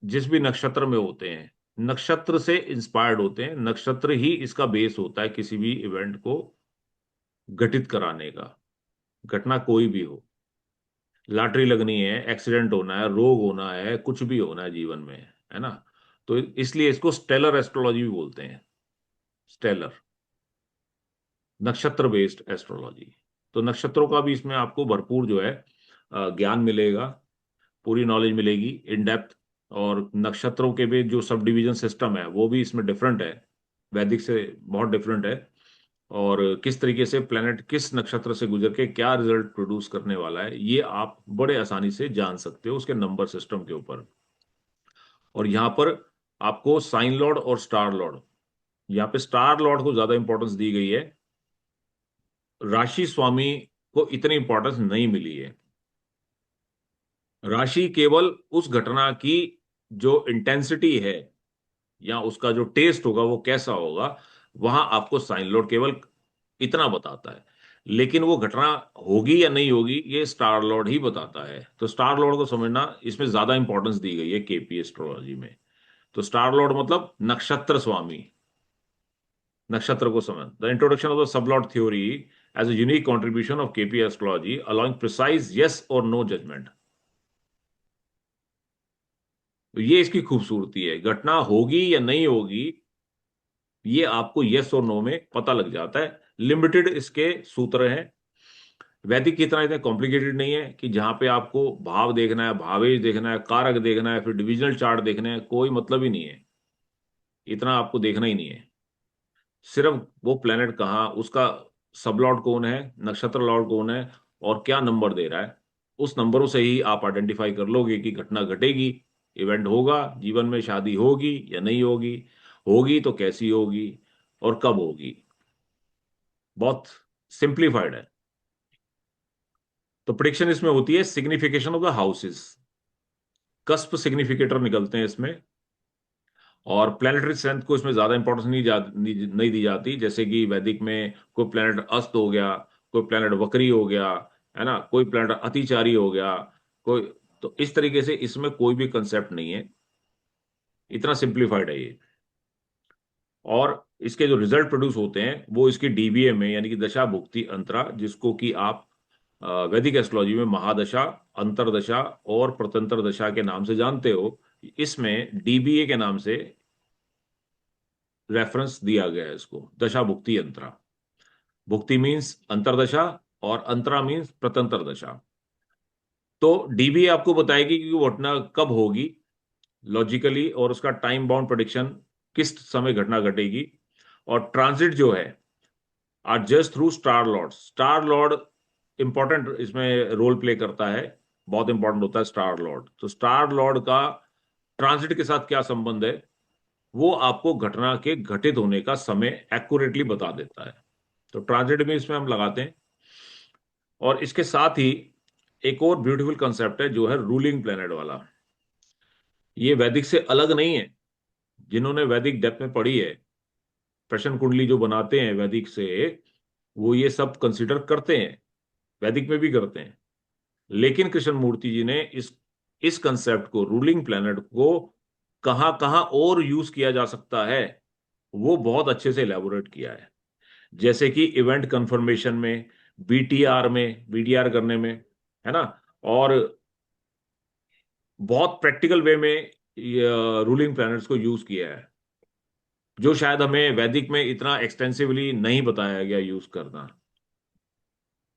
जिस भी नक्षत्र में होते हैं, नक्षत्र से इंस्पायर्ड होते हैं। नक्षत्र ही इसका बेस होता है किसी भी इवेंट को घटित कराने का, घटना कोई भी हो। लॉटरी लगनी है, एक्सीडेंट होना है, रोग होना है, कुछ भी होना है जीवन में, है ना। तो इसलिए इसको स्टेलर एस्ट्रोलॉजी भी बोलते हैं। स्टेलर, नक्षत्र बेस्ड एस्ट्रोलॉजी। तो नक्षत्रों का भी इसमें आपको भरपूर जो है ज्ञान मिलेगा, पूरी नॉलेज मिलेगी इन डेप्थ। और नक्षत्रों के भी जो सब डिवीजन सिस्टम है वो भी इसमें डिफरेंट है, वैदिक से बहुत डिफरेंट है। और किस तरीके से प्लेनेट किस नक्षत्र से गुजर के क्या रिजल्ट प्रोड्यूस करने वाला है, ये आप बड़े आसानी से जान सकते हो उसके नंबर सिस्टम के ऊपर। और यहाँ पर आपको साइन लॉर्ड और स्टार लॉर्ड, यहाँ पे स्टार लॉर्ड को ज्यादा इंपॉर्टेंस दी गई है, राशि स्वामी को इतनी इंपॉर्टेंस नहीं मिली है। राशि केवल उस घटना की जो इंटेंसिटी है या उसका जो टेस्ट होगा वो कैसा होगा, वहां आपको साइन लॉर्ड केवल इतना बताता है। लेकिन वो घटना होगी या नहीं होगी ये स्टार लॉर्ड ही बताता है। तो स्टार लॉर्ड को समझना, इसमें ज्यादा इंपॉर्टेंस दी गई है केपी एस्ट्रोलॉजी में। तो स्टार लॉर्ड मतलब नक्षत्र स्वामी, नक्षत्र को समझ। The introduction of the sublord theory as a unique contribution of KP astrology allowing precise yes और नो जजमेंट। तो ये इसकी खूबसूरती है, घटना होगी या नहीं होगी ये आपको यस और नो में पता लग जाता है। लिमिटेड इसके सूत्र हैं, वैदिक की तरह इतने कॉम्प्लिकेटेड नहीं है कि जहां पे आपको भाव देखना है, भावेश देखना है, कारक देखना है, फिर डिविजनल चार्ट देखना है, कोई मतलब ही नहीं है। इतना आपको देखना ही नहीं है। सिर्फ वो प्लेनेट कहाँ, उसका सब लॉर्ड कौन है, नक्षत्र लॉर्ड कौन है, और क्या नंबर दे रहा है, उस नंबरों से ही आप आइडेंटिफाई कर लोगे कि घटना घटेगी, इवेंट होगा जीवन में, शादी होगी या नहीं होगी, होगी तो कैसी होगी और कब होगी। बहुत सिंप्लीफाइड है। तो प्रिडिक्शन इसमें होती है signification of the houses, cusp significator निकलते हैं इसमें। और प्लेनेटरी स्ट्रेंथ को इसमें ज्यादा इंपॉर्टेंस नहीं दी जाती, जैसे कि वैदिक में कोई प्लेनेट अस्त हो गया, कोई प्लेनेट वक्री हो गया, है ना, कोई प्लेनेट अतिचारी हो गया, कोई। तो इस तरीके से इसमें कोई भी कंसेप्ट नहीं है, इतना सिंप्लीफाइड है ये। और इसके जो रिजल्ट प्रोड्यूस होते हैं वो इसकी डीबीए में, यानी कि दशा भुक्ति अंतरा, जिसको कि आप वैदिक एस्ट्रोलॉजी में महादशा, अंतरदशा और प्रतंत्र दशा के नाम से जानते हो, इसमें डीबीए के नाम से रेफरेंस दिया गया है इसको, दशा भुक्ति अंतरा। भुक्ति मीन्स अंतरदशा और अंतरा मीन्स प्रतंत्र दशा। तो डीबीए आपको बताएगी कि वो घटना कब होगी लॉजिकली, और उसका टाइम बाउंड प्रेडिक्शन किस समय घटना घटेगी। और ट्रांजिट जो है are just through star lord. Star lord important इसमें रोल प्ले करता है, बहुत इंपॉर्टेंट होता है स्टार लॉर्ड। तो स्टार लॉर्ड का ट्रांजिट के साथ क्या संबंध है वो आपको घटना के घटित होने का समय एक्यूरेटली बता देता है। तो ट्रांजिट में इसमें हम लगाते हैं। और इसके साथ ही एक और ब्यूटीफुल कंसेप्ट है जो है रूलिंग प्लेनेट वाला। ये वैदिक से अलग नहीं है। जिन्होंने वैदिक डेप्थ में पढ़ी है, प्रश्न कुंडली जो बनाते हैं वैदिक से, वो ये सब कंसिडर करते हैं, वैदिक में भी करते हैं। लेकिन कृष्ण मूर्ति जी ने इस कंसेप्ट को, रूलिंग प्लेनेट को कहाँ कहाँ और यूज किया जा सकता है, वो बहुत अच्छे से इलेबोरेट किया है। जैसे कि इवेंट कंफर्मेशन में, बीटीआर में, बीटीआर करने में, है ना, और बहुत प्रैक्टिकल वे में रूलिंग प्लैनेट्स को यूज किया है, जो शायद हमें वैदिक में इतना एक्सटेंसिवली नहीं बताया गया यूज करना।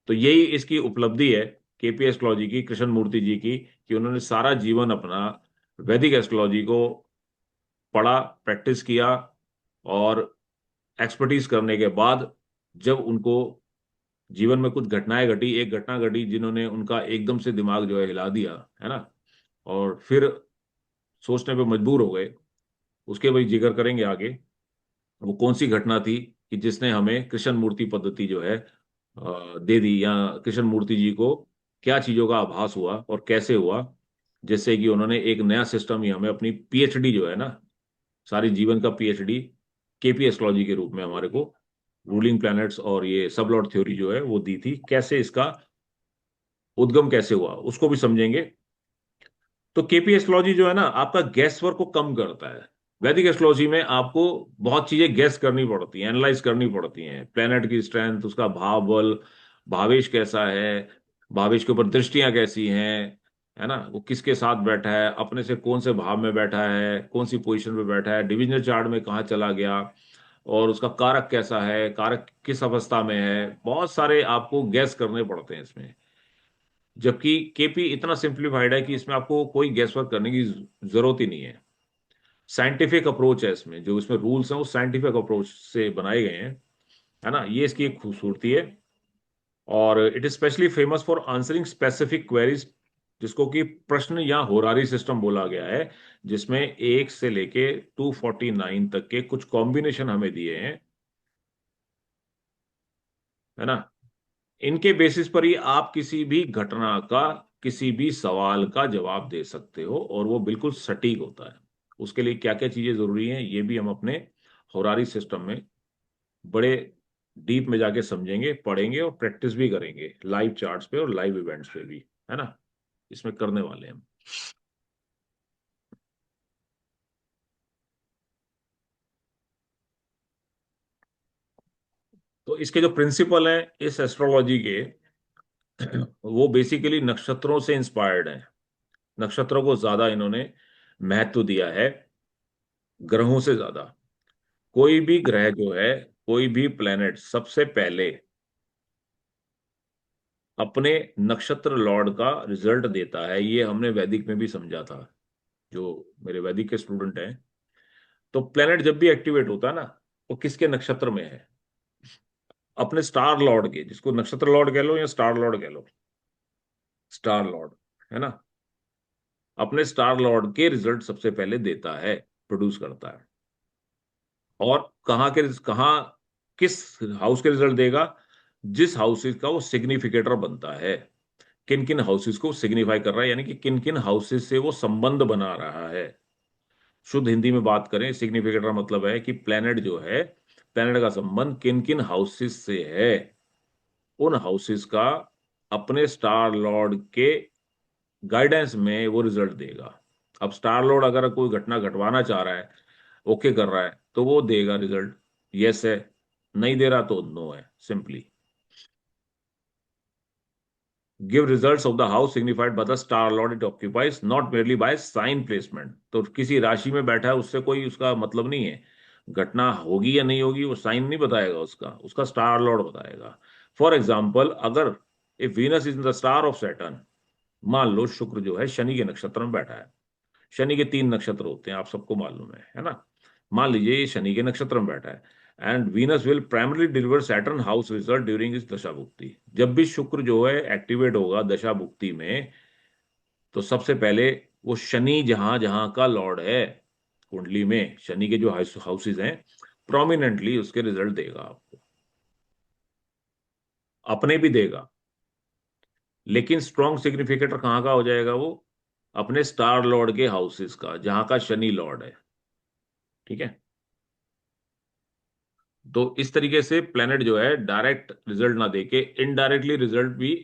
तो यही इसकी उपलब्धि है केपी एस्ट्रोलॉजी की, कृष्ण मूर्ति जी की, कि उन्होंने सारा जीवन अपना वैदिक एस्ट्रोलॉजी को पढ़ा, प्रैक्टिस किया, और एक्सपर्टीज करने के बाद जब उनको जीवन में कुछ घटनाएं घटी, एक घटना घटी जिन्होंने उनका एकदम से दिमाग जो है हिला दिया, है ना, और फिर सोचने पे मजबूर हो गए, उसके भाई जिक्र करेंगे आगे। वो कौन सी घटना थी कि जिसने हमें कृष्ण मूर्ति पद्धति जो है दे दी, या कृष्ण मूर्ति जी को क्या चीजों का आभास हुआ और कैसे हुआ, जिससे कि उन्होंने एक नया सिस्टम ही हमें, अपनी पीएचडी जो है ना, सारी जीवन का पीएचडी केपी एस्ट्रोलॉजी के रूप में हमारे को, रूलिंग प्लैनेट्स और ये सबलॉट थ्योरी जो है वो दी थी। कैसे इसका उद्गम कैसे हुआ उसको भी समझेंगे। तो केपी एस्ट्रोलॉजी जो है ना, आपका गैस वर्क को कम करता है। वैदिक एस्ट्रोलॉजी में आपको बहुत चीजें गैस करनी पड़ती हैं, एनालाइज करनी पड़ती हैं, प्लेनेट की स्ट्रेंथ, उसका भाव बल, भावेश कैसा है, भावेश के ऊपर दृष्टियां कैसी हैं, है ना, वो किसके साथ बैठा है, अपने से कौन से भाव में बैठा है, कौन सी पोजीशन पे बैठा है, डिविजनल चार्ट में कहाँ चला गया, और उसका कारक कैसा है, कारक किस अवस्था में है, बहुत सारे आपको गैस करने पड़ते हैं इसमें। जबकि केपी इतना सिंप्लीफाइड है कि इसमें आपको कोई गैस वर्क करने की जरूरत ही नहीं है। साइंटिफिक अप्रोच है इसमें, जो इसमें रूल्स हैं वो साइंटिफिक अप्रोच से बनाए गए हैं, है ना, ये इसकी एक खूबसूरती है। और it is specially famous for answering specific queries, जिसको कि प्रश्न या होरारी सिस्टम बोला गया है, जिसमें 1 से लेके 249 तक के कुछ कॉम्बिनेशन हमें दिए हैं, है ना। इनके बेसिस पर ही आप किसी भी घटना का, किसी भी सवाल का जवाब दे सकते हो, और वो बिल्कुल सटीक होता है। उसके लिए क्या क्या चीजें जरूरी हैं, ये भी हम अपने होरारी सिस्टम में बड़े डीप में जाके समझेंगे, पढ़ेंगे, और प्रैक्टिस भी करेंगे लाइव चार्ट्स पे और लाइव इवेंट्स पे भी, है ना, इसमें करने वाले हैं हम। तो इसके जो प्रिंसिपल हैं इस एस्ट्रोलॉजी के, वो बेसिकली नक्षत्रों से इंस्पायर्ड हैं। नक्षत्रों को ज्यादा इन्होंने महत्व दिया है ग्रहों से ज्यादा। कोई भी ग्रह जो है, कोई भी प्लेनेट सबसे पहले अपने नक्षत्र लॉर्ड का रिजल्ट देता है। ये हमने वैदिक में भी समझा था, जो मेरे वैदिक के स्टूडेंट हैं। तो प्लेनेट जब भी एक्टिवेट होता है ना, वो किसके नक्षत्र में है, अपने स्टार लॉर्ड के, जिसको नक्षत्र लॉर्ड कह लो या स्टार लॉर्ड कह लो, स्टार लॉर्ड, है ना, अपने स्टार लॉर्ड के रिजल्ट सबसे पहले देता है, प्रोड्यूस करता है। और कहाँ किस हाउस के रिजल्ट देगा, जिस हाउसेस का वो सिग्निफिकेटर बनता है, किन किन हाउसेस को सिग्निफाई कर रहा है, यानी कि किन किन हाउसेस से वो संबंध बना रहा है। शुद्ध हिंदी में बात करें, सिग्निफिकेटर मतलब है कि प्लेनेट जो है, प्लेनेट का संबंध किन किन हाउसेस से है, उन हाउसेस का अपने स्टार लॉर्ड के गाइडेंस में वो रिजल्ट देगा। अब स्टार लॉर्ड अगर कोई घटना घटवाना चाह रहा है, ओके कर रहा है, तो वो देगा रिजल्ट, यस है, नहीं दे रहा तो नो है, simply. Give results of the house signified by the star Lord it occupies, not merely by sine placement. तो किसी राशि में बैठा है उससे कोई उसका मतलब नहीं है, घटना होगी या नहीं होगी वो साइन नहीं बताएगा, उसका उसका स्टार लॉर्ड बताएगा। फॉर एग्जाम्पल, अगर if Venus is in the star of Saturn, मान लो शुक्र जो है शनि के नक्षत्र में बैठा है। शनि के 3 नक्षत्र होते हैं, आप सबको मालूम है ना। मान लीजिए ये शनि के नक्षत्र में बैठा है, and Venus will primarily deliver Saturn house result during इस दशा भुक्ति। जब भी शुक्र जो है एक्टिवेट होगा दशा भुक्ति में, तो सबसे पहले वो शनि जहां जहां का लॉर्ड है कुंडली में, शनि के जो हाउसेज हैं, प्रोमिनेंटली उसके रिजल्ट देगा आपको, अपने भी देगा। लेकिन स्ट्रॉन्ग सिग्निफिकेटर कहाँ का हो जाएगा वो, अपने स्टार लॉर्ड के हाउसेस का, जहां का शनि लॉर्ड है, ठीक है। तो इस तरीके से प्लेनेट जो है डायरेक्ट रिजल्ट ना देके इनडायरेक्टली रिजल्ट भी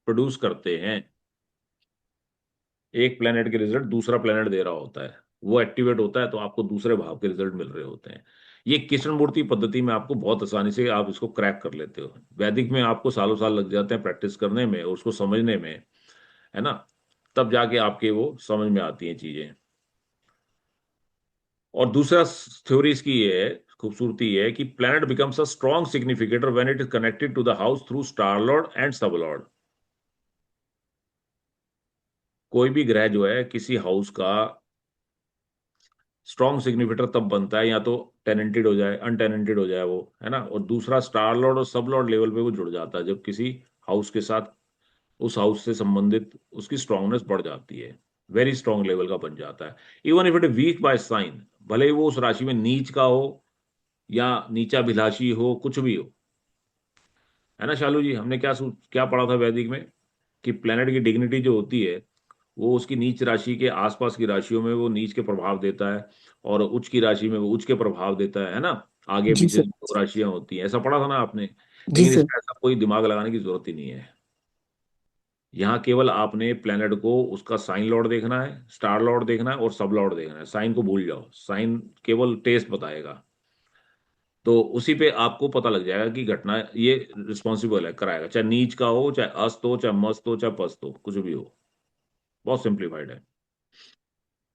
प्रोड्यूस करते हैं। एक प्लेनेट के रिजल्ट दूसरा प्लेनेट दे रहा होता है, वो एक्टिवेट होता है तो आपको दूसरे भाव के रिजल्ट मिल रहे होते हैं। ये कृष्णमूर्ति पद्धति में आपको बहुत आसानी से आप इसको क्रैक कर लेते हो। वैदिक में आपको सालों साल लग जाते हैं प्रैक्टिस करने में और उसको समझने में, है ना, तब जाके आपके वो समझ में आती हैं चीजें। और दूसरा थ्योरी इसकी ये है, खूबसूरती ये है कि planet becomes a strong significator when it is connected to the house through star lord and sub lord. कोई भी ग्रह जो है किसी हाउस का स्ट्रॉन्ग सिग्निफिकेटर तब बनता है या तो टेनेंटेड हो जाए, अनटेनेंटेड हो जाए वो, है ना, और दूसरा स्टार लॉर्ड और सब लॉर्ड लेवल पे वो जुड़ जाता है जब किसी हाउस के साथ, उस हाउस से संबंधित उसकी स्ट्रांगनेस बढ़ जाती है, वेरी स्ट्रांग लेवल का बन जाता है। Even if it weak by sign, भले ही वो उस राशि में नीच का हो या नीचा भिलाषी हो, कुछ भी हो, है ना शालू जी, हमने क्या पढ़ा था वैदिक में कि प्लेनेट की डिग्निटी जो होती है वो उसकी नीच राशि के आसपास की राशियों में वो नीच के प्रभाव देता है, और उच्च की राशि में वो उच्च के प्रभाव देता है ना। आगे जी पीछे सर। जो दो राशियां होती हैं, ऐसा पढ़ा था ना आपने। जी लेकिन सर। इसमें ऐसा कोई दिमाग लगाने की जरूरत ही नहीं है। यहाँ केवल आपने प्लेनेट को उसका साइन लॉर्ड देखना है, स्टार लॉर्ड देखना है और सब लॉर्ड देखना है। साइन को भूल जाओ, साइन केवल टेस्ट बताएगा। तो उसी पे आपको पता लग जाएगा कि घटना ये रिस्पॉन्सिबल है, कराएगा, चाहे नीच का हो, चाहे अस्त हो, चाहे मस्त हो, चाहे पस्त हो, कुछ भी हो। बहुत सिंप्लीफाइड है।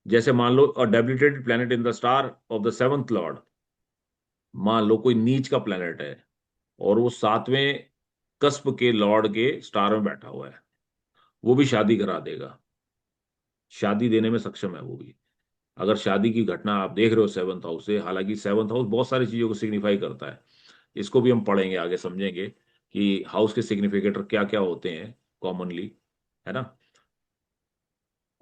जैसे मान लो a debilitated planet in the star of the seventh lord, मान लो कोई नीच का प्लेनेट है और वो सातवें कस्प के लॉर्ड के स्टार में बैठा हुआ है, वो भी शादी करा देगा, शादी देने में सक्षम है वो भी। अगर शादी की घटना आप देख रहे हो सेवंथ हाउस से, हालांकि सेवंथ हाउस बहुत सारी चीजों को सिग्निफाई करता है, इसको भी हम पढ़ेंगे आगे, समझेंगे कि हाउस के सिग्निफिकेटर क्या क्या होते हैं कॉमनली, है ना।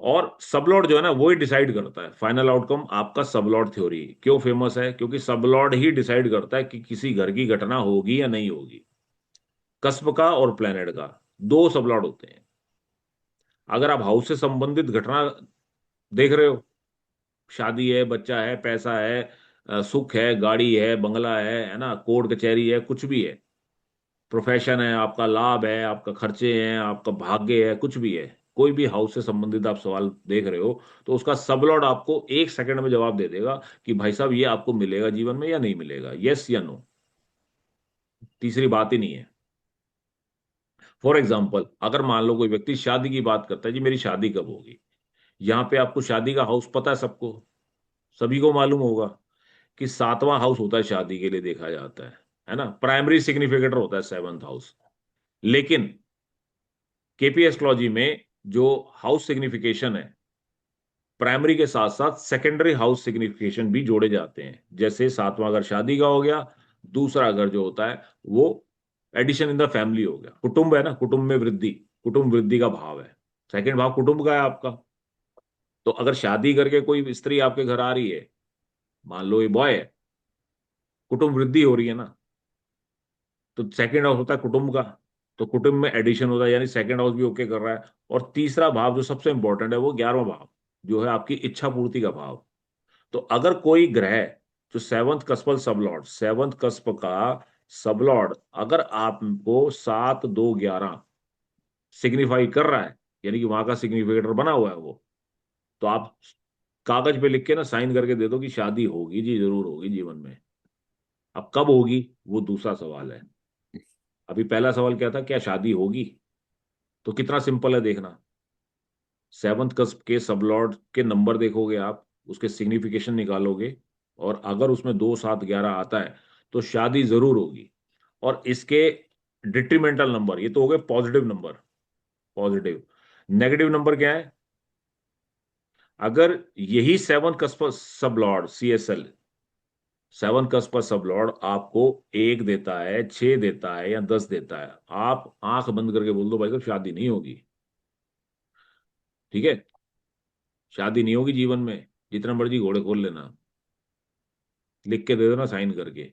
और सबलॉर्ड जो है ना वो ही डिसाइड करता है फाइनल आउटकम। आपका सबलॉर्ड थ्योरी क्यों फेमस है? क्योंकि सबलॉर्ड ही डिसाइड करता है कि किसी घर की घटना होगी या नहीं होगी। कस्प का और प्लेनेट का दो सबलॉर्ड होते हैं। अगर आप हाउस से संबंधित घटना देख रहे हो, शादी है, बच्चा है, पैसा है, सुख है, गाड़ी है, बंगला है ना, कोर्ट कचहरी है, कुछ भी है, प्रोफेशन है आपका, लाभ है आपका, खर्चे हैं आपका, भाग्य है, कुछ भी है, कोई भी हाउस से संबंधित आप सवाल देख रहे हो, तो उसका सबलॉर्ड आपको एक सेकंड में जवाब दे देगा कि भाई साहब ये आपको मिलेगा जीवन में या नहीं मिलेगा, यस या नो। तीसरी बात ही नहीं है। फॉर एग्जाम्पल, अगर मान लो कोई व्यक्ति शादी की बात करता है, जी मेरी शादी कब होगी, यहाँ पे आपको शादी का हाउस पता है, सबको, सभी को मालूम होगा कि सातवां हाउस होता है शादी के लिए देखा जाता है ना, प्राइमरी सिग्निफिकेटर होता है सेवंथ हाउस। लेकिन केपी एस्ट्रोलॉजी में जो हाउस सिग्निफिकेशन है, प्राइमरी के साथ साथ सेकेंडरी हाउस सिग्निफिकेशन भी जोड़े जाते हैं। जैसे सातवां घर शादी का हो गया, दूसरा घर जो होता है वो एडिशन इन द फैमिली हो गया, कुटुंब है ना, कुटुंब में वृद्धि, कुटुंब वृद्धि का भाव है, सेकंड भाव कुटुंब का है आपका। तो अगर शादी करके कोई स्त्री आपके घर आ रही है, मान लो ये बॉय है, कुटुंब वृद्धि हो रही है ना, तो सेकंड हाउस होता है कुटुंब का, तो कुटुंब में एडिशन होता है, यानी सेकंड हाउस भी ओके कर रहा है। और तीसरा भाव जो सबसे इंपॉर्टेंट है वो 11वां भाव, जो है आपकी इच्छा पूर्ति का भाव। तो अगर कोई ग्रह जो सेवंथ कस्पल सबलॉर्ड, सेवंथ कस्प का सबलॉर्ड अगर आपको 7 2 11 सिग्निफाई कर रहा है, यानी कि वहां का सिग्निफिकेटर बना हुआ है वो, तो आप कागज पे लिख के ना साइन करके दे दो कि शादी होगी जी, जरूर होगी जीवन में। अब कब होगी वो दूसरा सवाल है। अभी पहला सवाल क्या था, क्या शादी होगी? तो कितना सिंपल है देखना, सेवंथ कस्प के सबलॉर्ड के नंबर देखोगे आप, उसके सिग्निफिकेशन निकालोगे, और अगर उसमें 2 7 11 आता है तो शादी जरूर होगी। और इसके डिट्रीमेंटल नंबर, ये तो हो गए positive number, positive. Negative number क्या है? अगर यही सेवन कस्प सब लॉर्ड CSL, सेवन कस्प सब लॉर्ड आपको 1 देता है, 6 देता है या 10 देता है, आप आंख बंद करके बोल दो भाई साहब शादी नहीं होगी। ठीक है, शादी नहीं होगी जीवन में, जितना मर्जी घोड़े खोल लेना, लिख के दे देना साइन करके।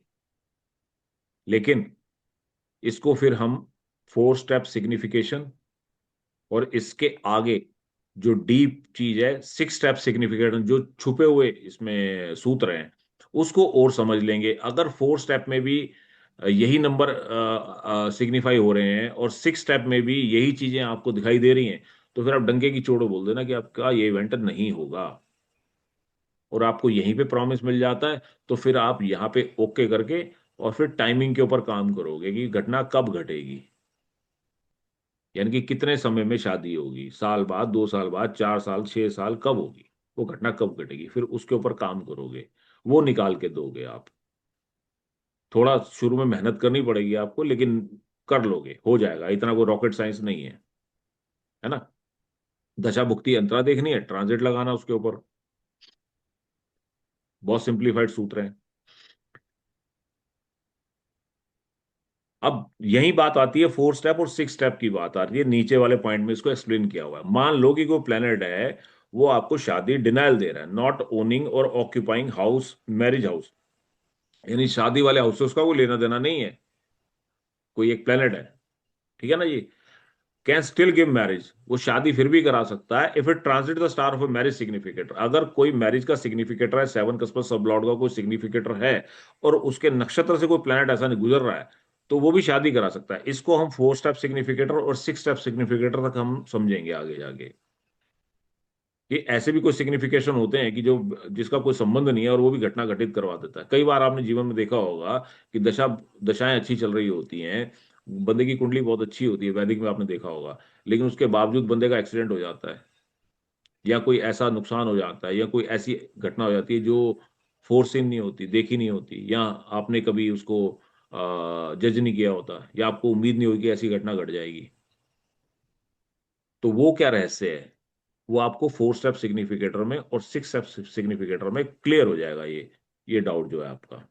लेकिन इसको फिर हम 4 स्टेप सिग्निफिकेशन, और इसके आगे जो डीप चीज है 6 स्टेप सिग्निफिकेशन, जो छुपे हुए इसमें सूत्र हैं, उसको और समझ लेंगे। अगर 4 स्टेप में भी यही नंबर सिग्निफाई हो रहे हैं और 6 स्टेप में भी यही चीजें आपको दिखाई दे रही हैं, तो फिर आप डंके की चोट बोल देना कि आपका ये इवेंट नहीं होगा। और आपको यहीं पे प्रॉमिस मिल जाता है, तो फिर आप यहाँ पे ओके करके और फिर टाइमिंग के ऊपर काम करोगे कि घटना कब घटेगी, यानी कि कितने समय में शादी होगी, साल बाद, 2 साल बाद, 4 साल, 6 साल, कब होगी, वो घटना कब घटेगी, फिर उसके ऊपर काम करोगे, वो निकाल के दोगे आप। थोड़ा शुरू में मेहनत करनी पड़ेगी आपको, लेकिन कर लोगे, हो जाएगा, इतना कोई रॉकेट साइंस नहीं है ना। दशा भुक्ति अंतरा देखनी है, ट्रांजिट लगाना उसके ऊपर, बहुत सिंप्लीफाइड सूत्र है। अब यही बात आती है 4 स्टेप और 6 स्टेप की बात आती है, नीचे वाले पॉइंट में इसको एक्सप्लेन किया हुआ है। मान लो कि कोई प्लेनेट है, वो आपको शादी डिनाइल दे रहा है, नॉट ओनिंग और ऑक्यूपाइंग हाउस, मैरिज हाउस, यानी शादी वाले हाउस से उसका कोई लेना देना नहीं है, कोई एक प्लेनेट है, ठीक है ना जी। कैन स्टिल गिव मैरिज, वो शादी फिर भी करा सकता है, if it transit the star of a marriage significator, अगर कोई मैरिज का सिग्निफिकेटर है, 7 सब लॉर्ड का कोई सिग्निफिकेटर है और उसके नक्षत्र से कोई प्लैनेट ऐसा नहीं गुजर रहा है, तो वो भी शादी करा सकता है। इसको हम 4 स्टेप सिग्निफिकेटर और 6 स्टेप सिग्निफिकेटर तक हम समझेंगे आगे जाके। ये ऐसे भी कोई सिग्निफिकेशन होते हैं कि जो जिसका कोई संबंध नहीं है और वो भी घटना घटित करवा देता है। कई बार आपने जीवन में देखा होगा कि दशाएं अच्छी चल रही होती हैं, बंदे की कुंडली बहुत अच्छी होती है, वैदिक में आपने देखा होगा, लेकिन उसके बावजूद बंदे का एक्सीडेंट हो जाता है, या कोई ऐसा नुकसान हो जाता है, या कोई ऐसी घटना हो जाती है जो फोर्सिन नहीं होती, देखी नहीं होती, या आपने कभी उसको जज नहीं किया होता, या आपको उम्मीद नहीं हुई कि ऐसी घटना घट जाएगी। तो वो क्या रहस्य है, वो आपको 4 स्टेप सिग्निफिकेटर में और 6 स्टेप सिग्निफिकेटर में क्लियर हो जाएगा, ये डाउट जो है आपका।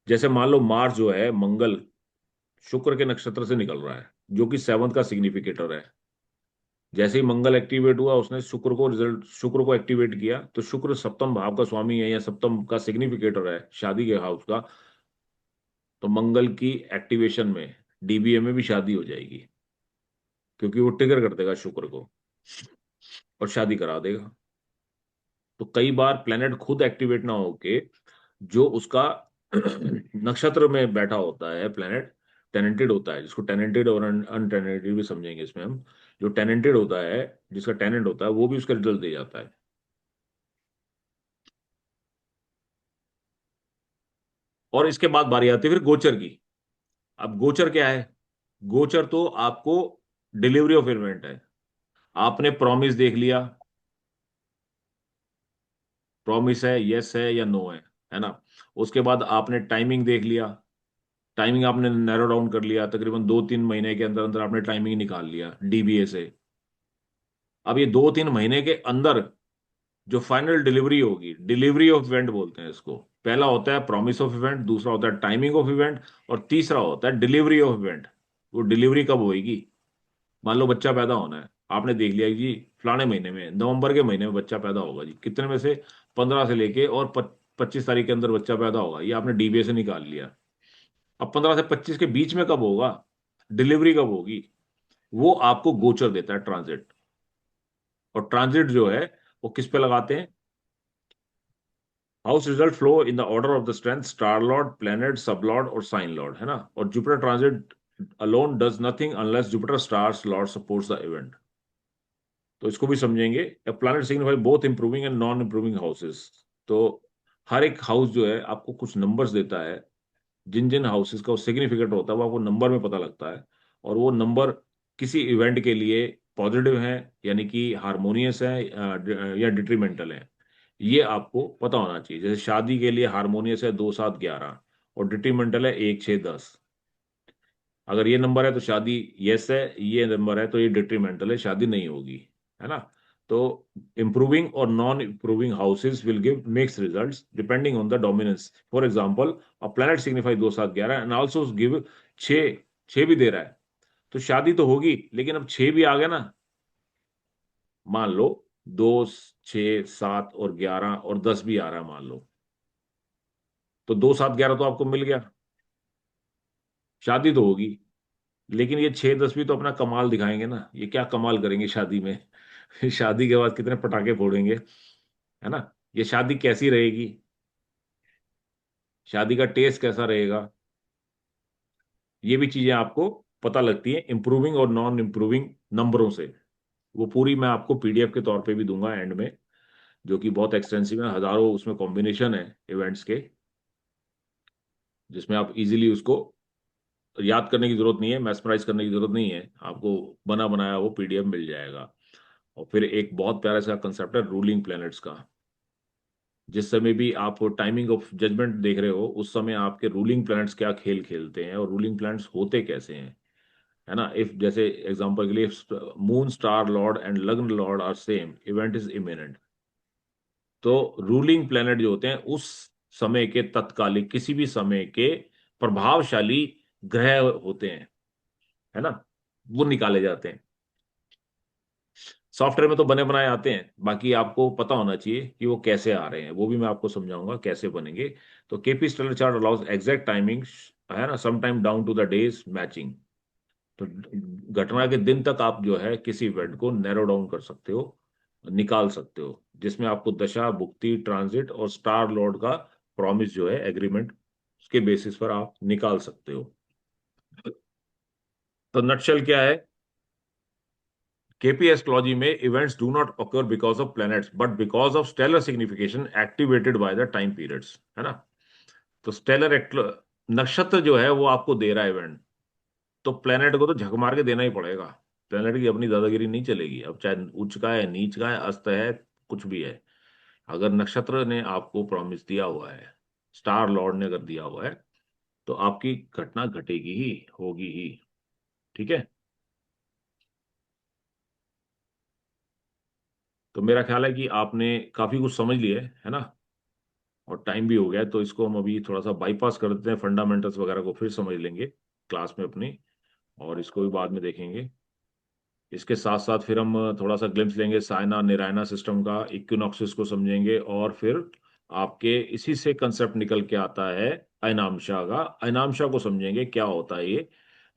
जैसे मान लो मार्स जो है, मंगल शुक्र के नक्षत्र से निकल रहा है, जो कि 7 का सिग्निफिकेटर है। जैसे ही मंगल एक्टिवेट हुआ, उसने शुक्र को एक्टिवेट किया, तो शुक्र सप्तम भाव का स्वामी है, या सप्तम का सिग्निफिकेटर है शादी के हाउस का, तो मंगल की एक्टिवेशन में डीबीए में भी शादी हो जाएगी, क्योंकि वो ट्रिगर कर देगा शुक्र को और शादी करा देगा। तो कई बार प्लेनेट खुद एक्टिवेट ना होके, जो उसका नक्षत्र में बैठा होता है प्लेनेट, टेनेंटेड होता है, जिसको टेनेंटेड और अनटेनेंटेड भी समझेंगे इसमें हम। जो टेनेंटेड होता है, जिसका टेनेंट होता है, वो भी उसका रिजल्ट दे जाता है। और इसके बाद बारी आती है फिर गोचर की। अब गोचर क्या है? गोचर तो आपको डिलीवरी ऑफ इवेंट है। आपने प्रॉमिस देख लिया, प्रॉमिस है, यस है या नो है ना। उसके बाद आपने टाइमिंग देख लिया, टाइमिंग आपने नैरो डाउन कर लिया, तकरीबन 2-3 महीने के अंदर अंदर आपने टाइमिंग निकाल लिया डीबीए से। अब ये 2-3 महीने के अंदर जो फाइनल डिलीवरी होगी, डिलीवरी ऑफ इवेंट बोलते हैं इसको। पहला होता है प्रॉमिस ऑफ इवेंट, दूसरा होता है टाइमिंग ऑफ इवेंट, और तीसरा होता है डिलीवरी ऑफ इवेंट। वो डिलीवरी कब होगी? मान लो बच्चा पैदा होना है, आपने देख लिया कि जी फलाने महीने में, नवंबर के महीने में बच्चा पैदा होगा जी, कितने में से 15 से लेके और 25 तारीख के अंदर बच्चा पैदा होगा, ये आपने डीबीए से निकाल लिया। अब 15 से 25 के बीच में कब होगा, डिलीवरी कब होगी, वो आपको गोचर देता है, ट्रांजिट। और ट्रांजिट जो है वो किस पे लगाते हैं? House result flow in the order of the strength, star lord, planet, sub lord और साइन लॉर्ड, है ना। और Jupiter transit alone does nothing unless Jupiter stars lord supports the event. तो इसको भी समझेंगे। A planet signify both improving and non improving houses. तो हर एक हाउस जो है आपको कुछ नंबर्स देता है, जिन जिन हाउसेस का सिग्निफिकेट होता है वो आपको नंबर में पता लगता है। और वो नंबर किसी इवेंट के लिए पॉजिटिव है, यानी कि हारमोनियस है, या डिट्रीमेंटल है, ये आपको पता होना चाहिए। जैसे शादी के लिए हारमोनियस है 2 7 11, और डिट्रीमेंटल है 1 6 10। अगर ये नंबर है तो शादी यस है, ये नंबर है तो ये डिट्रीमेंटल है, शादी नहीं होगी, है ना। तो इंप्रूविंग और non improving houses will give mix results depending on the dominance. For example, a planet signify 2 7 11 and also give 6 6 भी दे रहा है, तो शादी तो होगी, लेकिन अब 6 भी आ गया ना। मान लो 2 6 7 और 11 और 10 भी आ रहा है मान लो, तो 2 7 11 तो आपको मिल गया, शादी तो होगी। लेकिन ये 6 10 भी तो अपना कमाल दिखाएंगे ना, ये क्या कमाल करेंगे शादी में। शादी के बाद कितने पटाखे फोड़ेंगे, है ना। ये शादी कैसी रहेगी, शादी का टेस्ट कैसा रहेगा, ये भी चीजें आपको पता लगती है इंप्रूविंग और नॉन इंप्रूविंग नंबरों से। वो पूरी मैं आपको पीडीएफ के तौर पे भी दूंगा एंड में, जो कि बहुत एक्सटेंसिव है, हजारों उसमें कॉम्बिनेशन है इवेंट्स के, जिसमें आप इजीली उसको याद करने की जरूरत नहीं है, मैस्मराइज करने की जरूरत नहीं है, आपको बना बनाया वो पीडीएफ मिल जाएगा। और फिर एक बहुत प्यारा सा कंसेप्ट है रूलिंग प्लैनेट्स का। जिस समय भी आप टाइमिंग ऑफ जजमेंट देख रहे हो, उस समय आपके रूलिंग प्लैनेट्स क्या खेल खेलते हैं और रूलिंग प्लैनेट्स होते कैसे हैं, है ना। इफ जैसे एग्जांपल के लिए moon star lord and lagna lord are same, event is imminent. तो रूलिंग प्लैनेट जो होते हैं उस समय के तत्कालिक किसी भी समय के प्रभावशाली ग्रह होते हैं, है ना, वो निकाले जाते हैं। सॉफ्टवेयर में तो बने बनाए आते हैं, बाकी आपको पता होना चाहिए कि वो कैसे आ रहे हैं, वो भी मैं आपको समझाऊंगा कैसे बनेंगे। तो KP stellar chart allows exact timing, है ना, some time down to the days matching. तो घटना के दिन तक आप जो है किसी इवेंट को नैरो डाउन कर सकते हो, निकाल सकते हो, जिसमें आपको दशा, भुक्ति, ट्रांजिट और स्टार लॉर्ड का प्रॉमिस जो है, एग्रीमेंट, उसके बेसिस पर आप निकाल सकते हो। तो नटशल क्या है, केपी एस्ट्रोलॉजी में events do not occur because of planets but because of stellar signification activated by the time periods, है ना। तो नक्षत्र जो है वो आपको दे रहा है इवेंट, तो प्लेनेट को तो झक मार के देना ही पड़ेगा। प्लेनेट की अपनी दादागिरी नहीं चलेगी, अब चाहे उच्च का है, नीच का है, अस्त है, कुछ भी है। अगर नक्षत्र ने आपको प्रॉमिस दिया हुआ है, स्टार लॉर्ड ने अगर दिया हुआ है, तो आपकी घटना घटेगी ही, होगी ही। ठीक है। तो मेरा ख्याल है कि आपने काफी कुछ समझ लिया है ना, और टाइम भी हो गया है, तो इसको हम अभी थोड़ा सा बाईपास कर देते हैं, फंडामेंटल्स वगैरह को फिर समझ लेंगे क्लास में अपनी, और इसको भी बाद में देखेंगे। इसके साथ साथ फिर हम थोड़ा सा ग्लिम्स लेंगे साइना निरायना सिस्टम का, इक्विनॉक्सिस को समझेंगे, और फिर आपके इसी से कंसेप्ट निकल के आता है अयनांशा का, अयनांशा को समझेंगे क्या होता है ये,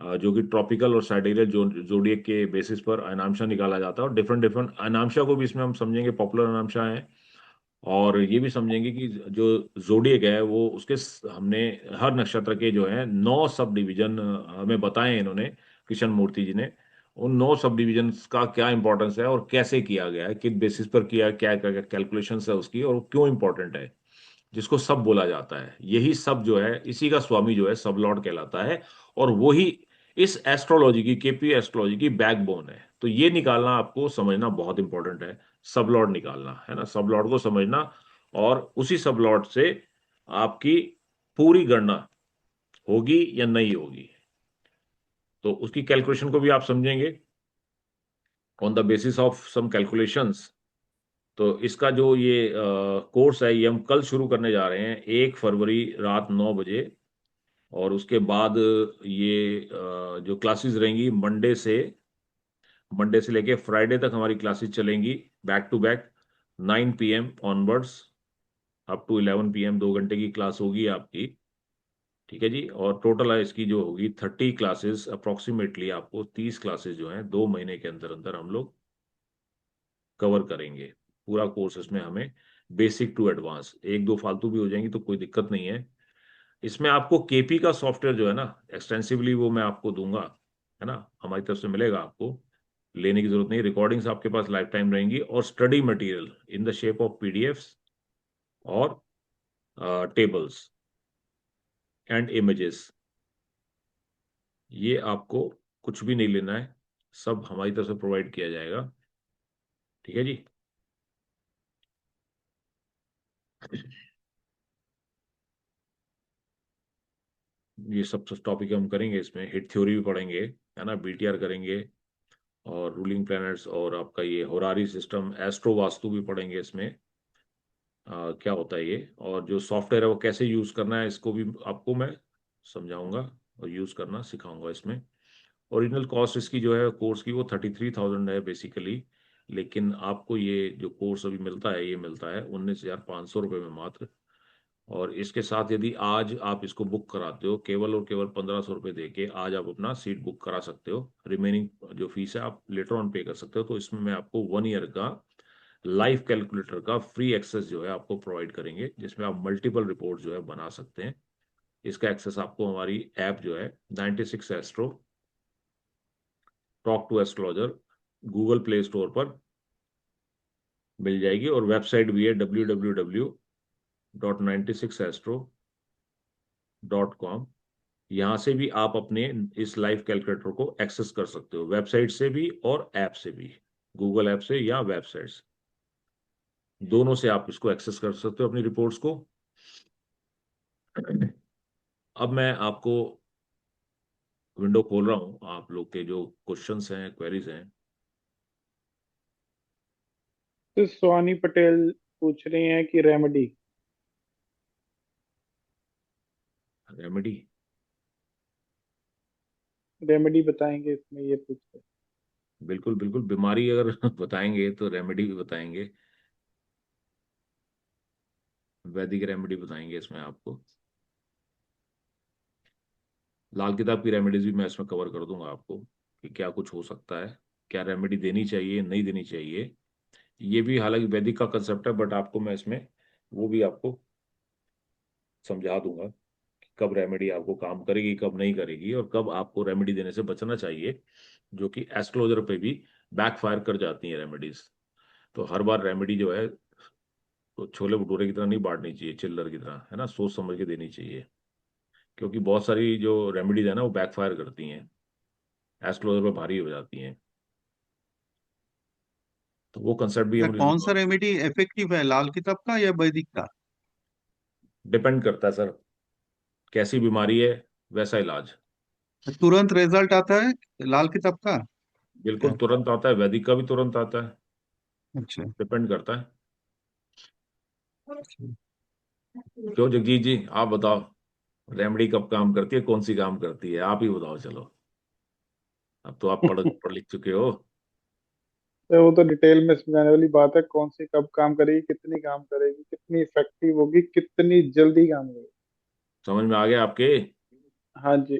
जो कि ट्रॉपिकल और साइडेरियल जोडिएक के बेसिस पर अयनांशा निकाला जाता है, और डिफरेंट डिफरेंट अयनांशा को भी इसमें हम समझेंगे, पॉपुलर अयनांशा है। और ये भी समझेंगे कि जो जोडिएक है वो उसके हमने हर नक्षत्र के जो है 9 सब डिवीजन हमें बताए हैं इन्होंने, कृष्ण मूर्ति जी ने। उन 9 सब डिवीजन का क्या इंपॉर्टेंस है और कैसे किया गया है, किस बेसिस पर किया है, क्या क्या कैलकुलेशंस है उसकी, और वो क्यों इंपॉर्टेंट है, जिसको सब बोला जाता है। यही सब जो है, इसी का स्वामी जो है सब लॉर्ड कहलाता है, और वही इस एस्ट्रोलॉजी की, केपी एस्ट्रोलॉजी की बैकबोन है। तो ये निकालना आपको समझना बहुत इंपॉर्टेंट है, सब लॉर्ड निकालना, है ना, सब लॉर्ड को समझना, और उसी सब लॉर्ड से आपकी पूरी गणना होगी या नहीं होगी, तो उसकी कैलकुलेशन को भी आप समझेंगे on the basis of some calculations. तो इसका जो ये कोर्स है, ये हम कल शुरू करने जा रहे हैं, 1 फरवरी रात 9 बजे। और उसके बाद ये जो क्लासेस रहेंगी मंडे से लेके फ्राइडे तक हमारी क्लासेस चलेंगी, back to back, 9 PM onwards up to 11 PM, 2 घंटे की क्लास होगी आपकी। ठीक है जी। और टोटल है इसकी जो होगी 30 क्लासेस, अप्रोक्सीमेटली आपको 30 क्लासेस जो हैं 2 महीने के अंदर अंदर हम लोग कवर करेंगे। पूरा कोर्स इसमें हमें बेसिक टू एडवांस, एक दो फालतू भी हो जाएंगी तो कोई दिक्कत नहीं है। इसमें आपको केपी का सॉफ्टवेयर जो है ना, एक्सटेंसिवली वो मैं आपको दूंगा, है ना, हमारी तरफ से मिलेगा आपको, लेने की जरूरत नहीं, रिकॉर्डिंग्स आपके पास लाइफ टाइम रहेंगी, और study material in the shape of PDFs और टेबल्स एंड इमेजेस। ये आपको कुछ भी नहीं लेना है, सब हमारी तरफ से प्रोवाइड किया जाएगा। ठीक है जी। ये सब टॉपिक हम करेंगे, इसमें हिट थ्योरी भी पढ़ेंगे, है ना, बीटीआर करेंगे, और रूलिंग प्लैनेट्स, और आपका ये होरारी सिस्टम, एस्ट्रो वास्तु भी पढ़ेंगे इसमें, क्या होता है ये, और जो सॉफ्टवेयर है वो कैसे यूज करना है, इसको भी आपको मैं समझाऊंगा और यूज करना सिखाऊंगा इसमें। ओरिजिनल कॉस्ट इसकी जो है कोर्स की, वो 33,000 है बेसिकली, लेकिन आपको ये जो कोर्स अभी मिलता है, ये मिलता है 19,500 रुपये में मात्र। और इसके साथ यदि आज आप इसको बुक कराते हो, केवल और केवल 1,500 रुपये दे के आज आप अपना सीट बुक करा सकते हो, रिमेनिंग जो फीस है आप लेटर ऑन पे कर सकते हो। तो इसमें मैं आपको 1 ईयर का लाइफ कैलकुलेटर का फ्री एक्सेस जो है आपको प्रोवाइड करेंगे, जिसमें आप मल्टीपल रिपोर्ट जो है बना सकते हैं। इसका एक्सेस आपको हमारी ऐप जो है 96 astro talk to astrologer Google Play Store पर मिल जाएगी। और वेबसाइट भी है www.96astro.com। यहाँ से भी आप अपने इस लाइव कैलकुलेटर को एक्सेस कर सकते हो, वेबसाइट से भी और ऐप से भी, गूगल ऐप से या वेबसाइट से, दोनों से आप इसको एक्सेस कर सकते हो अपनी रिपोर्ट्स को। अब मैं आपको विंडो खोल रहा हूँ, आप लोग के जो क्वेश्चंस हैं, क्वेरीज हैं। तो स्वानी पटेल पूछ रही हैं कि रेमेडी रेमेडी, रेमेडी बताएंगे इसमें, ये पूछ रहे बिल्कुल बिल्कुल, बीमारी अगर बताएंगे तो रेमेडी भी बताएंगे, वैदिक रेमेडी बताएंगे इसमें आपको। लाल किताब की रेमेडीज भी मैं इसमें कवर कर दूंगा आपको कि क्या कुछ हो सकता है, क्या रेमेडी देनी चाहिए नहीं देनी चाहिए। ये भी हालांकि वैदिक का कंसेप्ट है, बट आपको मैं इसमें वो भी आपको समझा दूंगा कि कब रेमेडी आपको काम करेगी कब नहीं करेगी, और कब आपको रेमेडी देने से बचना चाहिए, जो कि एस्क्लोजर पे भी बैकफायर कर जाती है रेमेडीज। तो हर बार रेमेडी जो है तो छोले भटूरे की तरह नहीं बांटनी चाहिए, चिल्लर की तरह, है ना, सोच समझ के देनी चाहिए। क्योंकि बहुत सारी जो रेमेडीज है ना वो बैकफायर करती हैं, एस्क्लोजर पे भारी हो जाती हैं। तो वो कंसेप्ट भी हम कौन सा रेमेडी इफेक्टिव है, लाल किताब का या वैदिक का? डिपेंड करता है सर, कैसी बीमारी है वैसा इलाज। तुरंत रिजल्ट आता है लाल किताब का? बिल्कुल क्या? तुरंत आता है, वैदिक का भी तुरंत आता है, अच्छा। डिपेंड करता है। क्यों जगजीत जी, आप बताओ, रेमेडी कब काम करती है, कौन सी काम करती है, आप ही बताओ चलो। अब तो आप पढ़ लिख चुके हो। तो वो तो डिटेल में समझाने वाली बात है, कौन सी कब काम करेगी, कितनी काम करेगी, कितनी इफेक्टिव होगी, कितनी जल्दी काम करेगी। समझ में आ गया आपके? हाँ जी।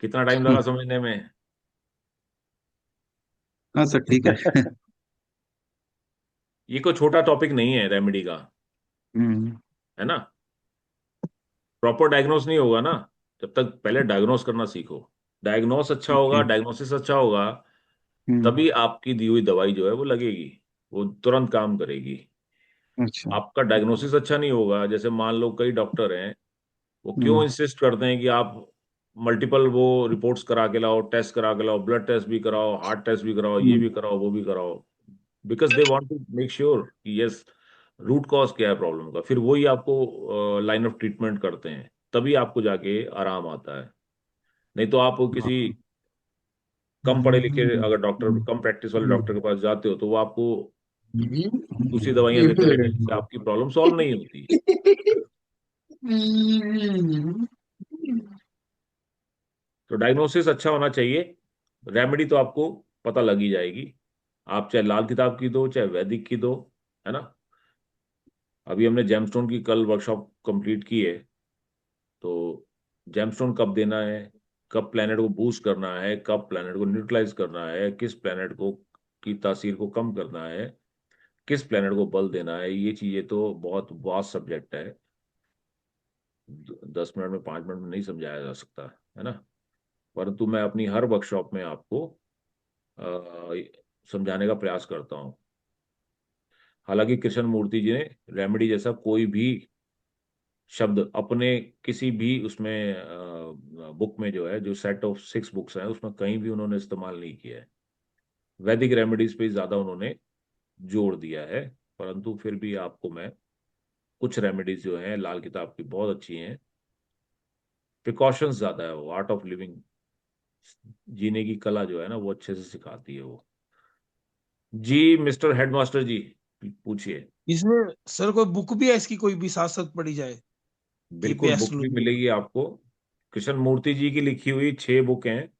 कितना टाइम लगा समझने में? हाँ सर, ठीक है। ये कोई छोटा टॉपिक नहीं है रेमेडी का, हम्म। है ना। प्रॉपर डायग्नोस नहीं होगा ना जब तक पहले डायग्नोस करना सीखो। डायग्नोस अच्छा होगा, ओके। डायग्नोसिस अच्छा होगा, हम्म। तभी आपकी दी हुई दवाई जो है वो लगेगी, वो तुरंत काम करेगी। अच्छा। आपका डायग्नोसिस अच्छा नहीं होगा, जैसे मान लो कई डॉक्टर हैं, वो क्यों हम्म। इंसिस्ट करते हैं कि आप मल्टीपल वो रिपोर्ट्स करा के लाओ, टेस्ट करा के लाओ, ब्लड टेस्ट भी कराओ, हार्ट टेस्ट भी कराओ, ये हम्म। भी कराओ, वो भी कराओ। Because they want to make sure कि यस, रूट कॉज क्या है प्रॉब्लम का, फिर वही आपको लाइन ऑफ ट्रीटमेंट करते हैं, तभी आपको जाके आराम आता है। नहीं तो आप किसी कम पढ़े लिखे अगर डॉक्टर, कम प्रैक्टिस वाले डॉक्टर के पास जाते हो तो वो आपको दूसरी दवाइयां देते रहेंगे, जिससे आपकी प्रॉब्लम सॉल्व नहीं होती। तो डायग्नोसिस अच्छा होना चाहिए, रेमेडी तो आपको पता लग ही जाएगी, आप चाहे लाल किताब की दो चाहे वैदिक की दो, है ना। अभी हमने जेमस्टोन की कल वर्कशॉप कंप्लीट की है, तो जेमस्टोन कब देना है, कब प्लेनेट को बूस्ट करना है, कब प्लेनेट को न्यूट्रलाइज करना है, किस प्लेनेट को की तासीर को कम करना है, किस प्लेनेट को बल देना है, ये चीजें तो बहुत वास्ट सब्जेक्ट है, 10 मिनट में 5 मिनट में नहीं समझाया जा सकता, है ना। परंतु मैं अपनी हर वर्कशॉप में आपको समझाने का प्रयास करता हूँ। हालांकि कृष्ण मूर्ति जी ने रेमेडी जैसा कोई भी शब्द अपने किसी भी उसमें बुक में जो है, जो सेट ऑफ 6 बुक्स हैं उसमें कहीं भी उन्होंने इस्तेमाल नहीं किया है। वैदिक रेमेडीज पे ज्यादा उन्होंने जोर दिया है। परंतु फिर भी आपको मैं कुछ रेमेडीज जो हैं लाल किताब की बहुत अच्छी हैं, प्रिकॉशंस ज्यादा है, वो आर्ट ऑफ लिविंग, जीने की कला जो है ना वो अच्छे से सिखाती है वो। जी मिस्टर हेडमास्टर जी, पूछिए। इसमें सर कोई बुक भी है इसकी, कोई भी साथ साथ पढ़ी जाए ये भी बिल्कुल बुक भी एस्ट्रोलॉजी? मिलेगी आपको, कृष्ण मूर्ति जी की लिखी हुई 6 बुक हैं,